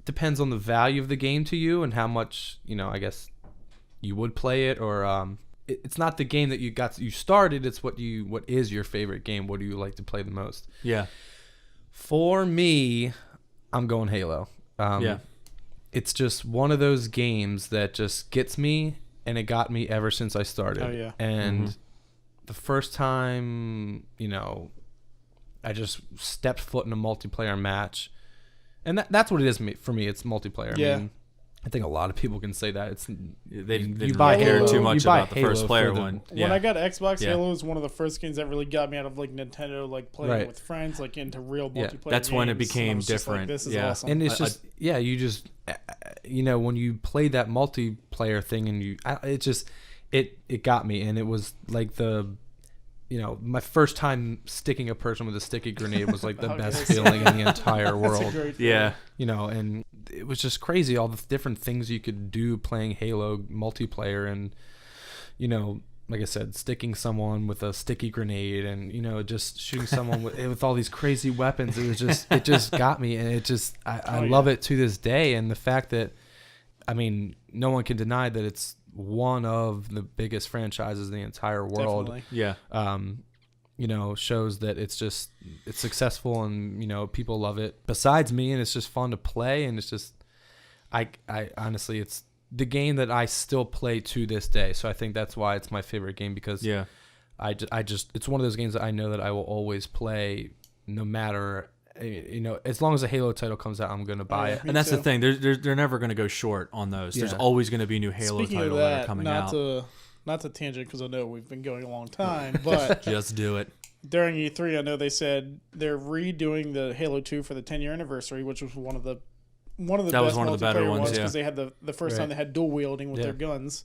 depends on the value of the game to you and how much, I guess you would play it, or it's not the game that you started. It's what is your favorite game? What do you like to play the most? Yeah. For me, I'm going Halo. It's just one of those games that just gets me, and it got me ever since I started. Oh, yeah. And the first time, I just stepped foot in a multiplayer match, and that's what it is for me. It's multiplayer. Yeah. I mean, I think a lot of people can say that. They you buy care Halo, too much you buy about the Halo first player for the- one. When I got Xbox, Yeah. Halo was one of the first games that really got me out of like Nintendo, like playing Right. with friends, like into real multiplayer. That's when it games. became And I was just like, different. this is Yeah. awesome. And it's just you just when you play that multiplayer thing, and it got me, and it was like my first time sticking a person with a sticky grenade was like the best feeling in the entire world. That's a great feeling. Yeah. And it was just crazy all the different things you could do playing Halo multiplayer, and like I said, sticking someone with a sticky grenade, and just shooting someone with all these crazy weapons. It just got me, and I love it to this day. And the fact that, I mean, no one can deny that it's one of the biggest franchises in the entire world. Definitely. Yeah. Shows that it's successful, and people love it besides me, and it's just fun to play, and it's just I honestly, it's the game that I still play to this day. So I think that's why it's my favorite game, because I just it's one of those games that I know that I will always play no matter, as long as a Halo title comes out, I'm going to buy it. And that's the thing. They're never going to go short on those. There's always going to be new Halo Speaking titles of that are coming out. Not to tangent, because I know we've been going a long time, but Just do it. during E3, I know they said they're redoing the Halo 2 for the 10-year anniversary, which was one of the That was best one of the better multiplayer ones, because they had the first time they had dual wielding with their guns.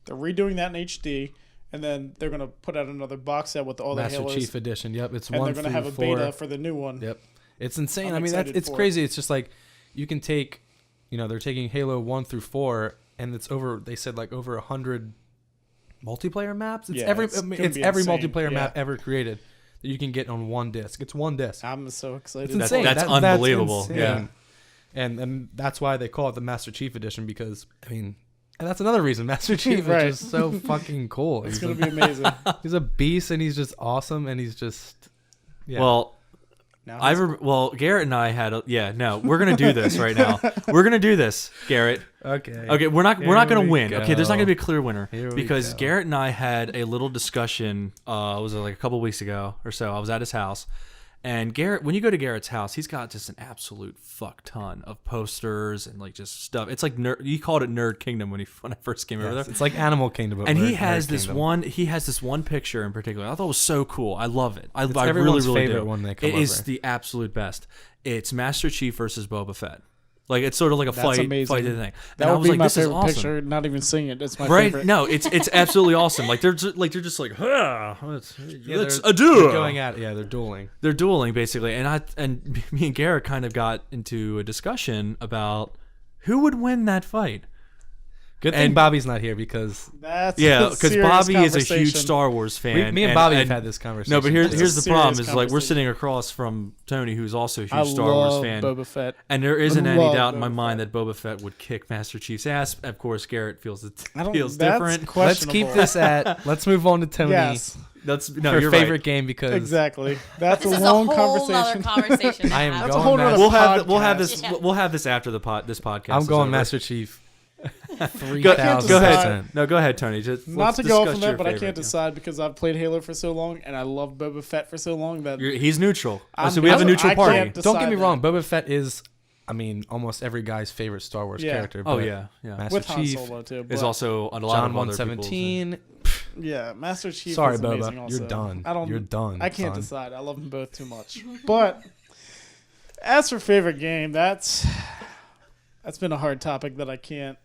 They're redoing that in HD, and then they're going to put out another box set with all the Master Halos. Chief Edition. Yep, it's And 1 they're going to have a 4. beta for the new one. Yep, it's insane. I'm I mean, excited it's for crazy. It's just like you can take, they're taking Halo 1 through 4, and it's over. They said like over 100 multiplayer maps. It's Yeah, every it's gonna it's be every insane. multiplayer Yeah. map ever created that you can get on one disc. It's one disc. I'm so excited. It's insane. That's unbelievable. insane. Yeah. And that's why they call it the Master Chief Edition, because I mean, and that's another reason Master Chief Right. is just so fucking cool. It's He's gonna a, be amazing. he's a beast, and he's just awesome, and he's just Well, Now Garrett and I had we're gonna do this right now. We're gonna do this, Garrett. okay. We're not Here gonna we win. go. Okay, there's not gonna be a clear winner Here we because go. Garrett and I had a little discussion. Was it like a couple weeks ago or so? I was at his house, and Garrett. When you go to Garrett's house, he's got just an absolute fuck ton of posters and like just stuff. It's like you called it Nerd Kingdom when I first came over Yes, there. it's like Animal Kingdom, but And he Nerd has this Kingdom. one. He has this one picture in particular. I thought it was so cool. I love it. I really, everyone's really favorite do. when they come It is over. the absolute best. It's Master Chief versus Boba Fett. Like it's sort of like a That's fight amazing. thing. And that I would was be like, my this is favorite awesome. picture. Not even seeing it. It's my Right? favorite. No, it's absolutely awesome. Like they're just like let's They're a duel. going at they're dueling. They're dueling basically, and me and Garrett kind of got into a discussion about who would win that fight. Good thing And- Bobby's not here because That's Yeah, a because serious Bobby is a huge conversation. Star Wars fan. me and Bobby have had this conversation. No, but here's It's a here's the serious problem: is like we're conversation. sitting across from Tony, who's also a huge I Star Wars love fan, Boba Fett. and there isn't any love doubt in my Boba mind Fett. that Boba Fett would kick Master Chief's ass. Of course, Garrett feels I don't. feels that's different. let's keep questionable. this at. Let's move on to Tony Yes, That's no, for you're favorite right. game because exactly. That's This a is long a whole conversation. other conversation. to I am have. That's a going whole Master- other We'll have podcast. this. Yeah. We'll have this after this podcast. I'm is going over. Master Chief. I 3,000%. can't Go ahead. decide. No, go ahead, Tony. Just, Not let's to go off discuss on your that, but I favorite, can't yeah. decide because I've played Halo for so long and I love Boba Fett for so long that He's neutral. I'm So we have a neutral. neutral I party. can't Don't get me decide wrong. Boba Fett is, I mean, almost every guy's favorite Star Wars Yeah. character. Oh but yeah, yeah. Master with Han Chief Solo too. Is but- also a lot John of other people's. 117. Yeah, Master Chief. Sorry, is amazing Boba. also. You're done. I don't. You're done. I can't son. decide. I love them both too much. But as for favorite game, that's been a hard topic that I can't.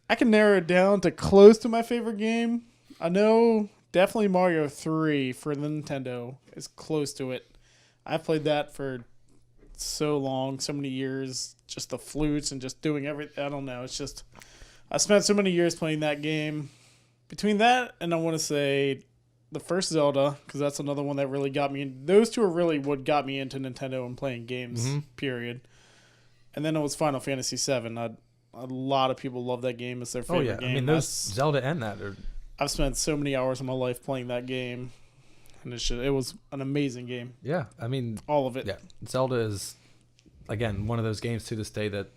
I can narrow it down to close to my favorite game. I know definitely Mario 3 for the Nintendo is close to it. I've played that for so long, so many years, just the flutes and just doing everything. I don't know. It's just I spent so many years playing that game. Between that and I want to say the first Zelda, because that's another one that really got me in. Those two are really what got me into Nintendo and playing games, period. And then it was Final Fantasy VII. A lot of people love that game. It's their Oh favorite yeah, game. I mean those Zelda and that are I've spent so many hours of my life playing that game. And it was an amazing game. yeah. I mean All of it. yeah, Zelda is again one of those games to this day that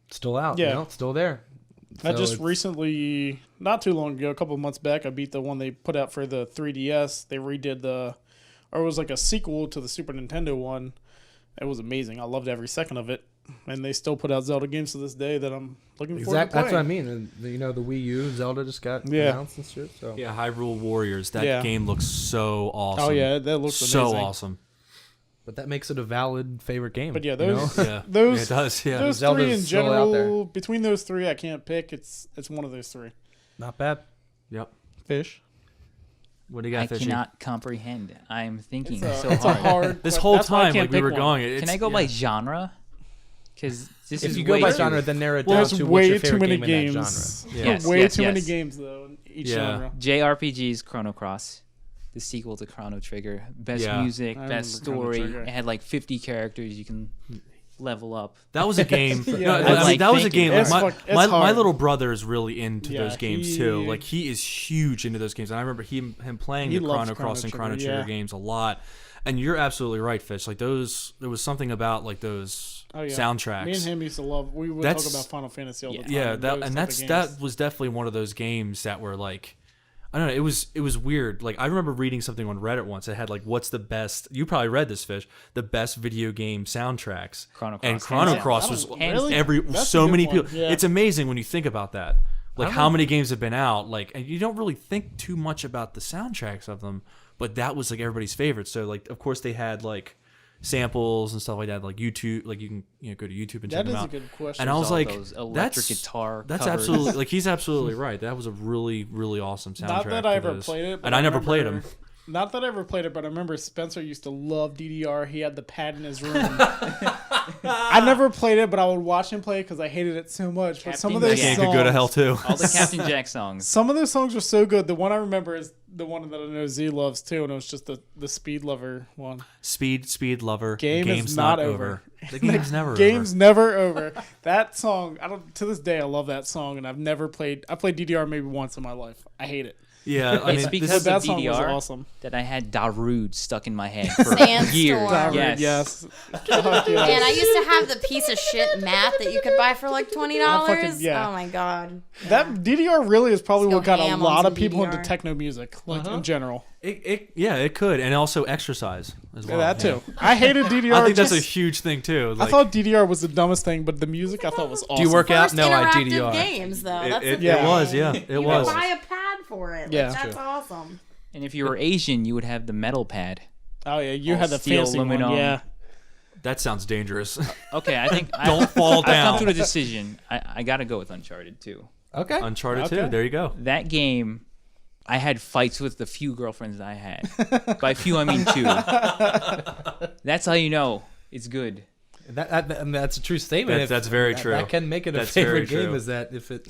still out. Yeah. You know, still there. I So just it's- recently, not too long ago, a couple of months back, I beat the one they put out for the 3DS. They redid or it was like a sequel to the Super Nintendo one. It was amazing. I loved every second of it. And they still put out Zelda games to this day that I'm looking forward to Exactly. That's what I playing. mean. And you know, the Wii U Zelda just got Yeah. announced and shit. So Yeah, Hyrule Warriors. That Yeah. game looks so awesome. Oh, yeah, that looks so amazing. awesome. but that makes it a valid favorite game. But yeah, you know? those Yeah, those yeah, it does. Yeah, those Zelda's three in still out there. general, between those three, I can't pick. It's one of those three. Not bad. yep. Fish. What do you got, I Fishy? cannot comprehend. I'm thinking It's so a hard. hard. This que- whole that's why I time, can't like we pick were one. going, Can it's, I go yeah. by genre? Because this If is you go way by too- genre, then narrow it Well, down there's to what's way your too favorite many game in that games. genre. Yeah. Yes, way yes, too many yes. games though in each Yeah. genre. JRPGs, Chrono Cross, the sequel to Chrono Trigger, best Yeah. music, I best remember Chrono story. Trigger. It had like 50 characters you can level up. That was a game. Yeah. No, I I mean, like that was a thinking game. It's Like, fuck- it's my hard. little brother is really into Yeah, those games too. Like he is huge into those games, and I remember him playing He the loves Chrono Cross and Chrono Chrono Trigger, Trigger yeah. games a lot. And you're absolutely right, Fish. Like those, there was something about like those Oh, yeah. soundtracks. Me and him used to love. We would That's- talk about Final Fantasy all the time. Yeah, those type that's of that games. was definitely one of those games that were like, I don't know, it was weird. Like I remember reading something on Reddit once. It had like, what's the best? You probably read this, Fish. The best video game soundtracks. Chrono And Cross, Chrono hands Cross down. was Really? every That's a so good many one, people. yeah. It's amazing when you think about that. Like I how don't- many games have been out? Like and you don't really think too much about the soundtracks of them, but that was like everybody's favorite. So like, of course, they had like samples and stuff like that. Like YouTube, like you can go to YouTube and check That them is a out. good question. And I was all like, those electric that's guitar That's covers. absolutely like he's absolutely right. That was a really really awesome soundtrack. Not that I to ever those. played it, but and I never played them. remember Not that I ever played it, but I remember Spencer used to love DDR. He had the pad in his room. I never played it, but I would watch him play it because I hated it so much. But some of Captain those That game songs, could go to hell too. All the Captain Jack songs. some of those songs were so good. The one I remember is the one that I know Z loves too, and it was just the Speed Lover one. Speed Lover. Game is Game's not over. The game's never Game's over. never over. That song, to this day, I love that song, and I've never played. I played DDR maybe once in my life. I hate it. Yeah, I It's mean, because But of that song was DDR awesome. that I had Darude stuck in my head for Sandstorm. years. Darude, Yes. Fuck yes. And I used to have the piece of shit mat that you could buy for like $20. yeah. Oh my god. That DDR really is probably Let's what go got a ham on lot some of people into DDR. techno music, like in general. it could, and also exercise as well. That too. yeah. I hated DDR. I think that's a just- huge thing too. I Like, thought DDR was the dumbest thing, but the music I thought was awesome. Do you work out? First No, I interactive DDR. games though. That's the it Yeah. was, thing. yeah, it You was. could buy a pad for it. Yeah. Like, that's awesome. And if you were Asian, you would have the metal pad. Oh yeah, you All had the steel, fancy one. aluminum. Yeah. That sounds dangerous. Okay, I think Don't fall I've come down. to a decision. I got to go with Uncharted 2. Okay. Uncharted Okay. 2. There you go. That game, I had fights with the few girlfriends I had. By few, I mean 2. That's how you know it's good. That's a true statement. That's very true. That can make it a That's very favorite game. true. Is that if it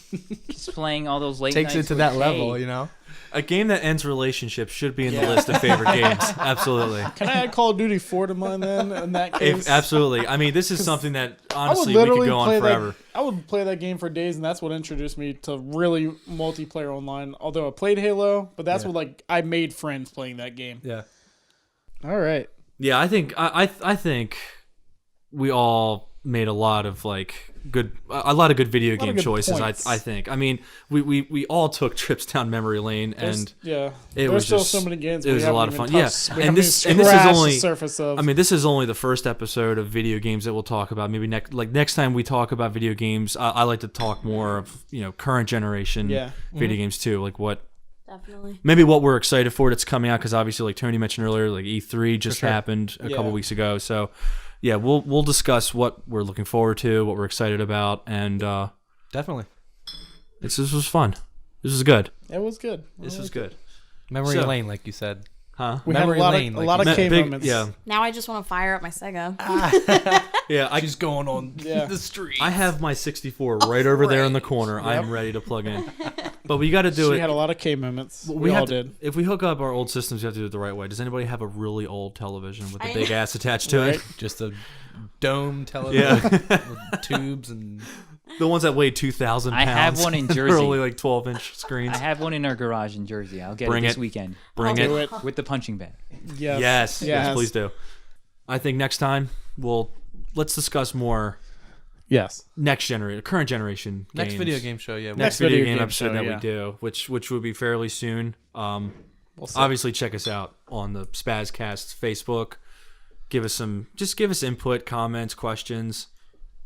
Just playing all those late takes it nights to with that level, Kay. you know? A game that ends relationships should be in the list of favorite games. Absolutely. Can I add Call of Duty 4 to mine then? In that case, Absolutely. I mean, this is something that I would honestly we could literally go play on forever. that. I would play that game for days, and that's what introduced me to really multiplayer online. Although I played Halo, but that's what like I made friends playing that game. Yeah. All right. Yeah, I think I think we all made a lot of good video game good choices. points. I think. I mean, we all took trips down memory lane, and Yeah, it there's was still just so many games. it we was a haven't lot of even fun. touched. Yeah, We and haven't this even is scratched only the surface of. I mean, this is only the first episode of video games that we'll talk about. Maybe next time we talk about video games, I like to talk more of current generation video games too, like what. Definitely. Maybe what we're excited for that's coming out, because obviously, like Tony mentioned earlier, like E3 just happened a couple weeks ago. So, yeah, we'll discuss what we're looking forward to, what we're excited about, and Definitely. this was fun. This was good. It was good. This was good. Memory So- lane, like you said. Huh? We had Memory a lot lane, of like a lot you of said. K moments. Yeah, Now I just want to fire up my Sega. yeah. She's going on Yeah. the street. I have my 64 right over there in the corner. I am ready to plug in. But we got to do She it. had a lot of K moments. We We have all to- did. If we hook up our old systems, we have to do it the right way. Does anybody have a really old television with a I big know. ass attached to it? Just a dome television with tubes and The ones that weigh 2,000 pounds. I have one in They're Jersey. only like 12-inch screens. I have one in our garage in Jersey. I'll get Bring it this it. weekend Bring Do it. it. with the punching bag. Yes. Yes, please do. I think next time let's discuss more Yes. current generation next games. video game show. Yeah. Next video video game game episode show, that yeah. we do, which will be fairly soon. We'll see. Obviously, check us out on the SpaZcast Facebook. Give us input, comments, questions,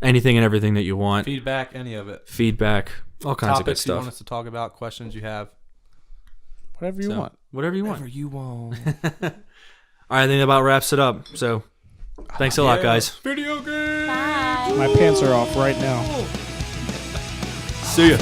anything and everything that you want. Feedback, any of it. Feedback, all kinds of good Topics you want stuff. us to talk about, questions you have. Whatever you So, want. whatever you want. Whatever you want. All right, I think that about wraps it up. So, thanks a lot, guys. Video game. Bye. My pants are off right now. See ya.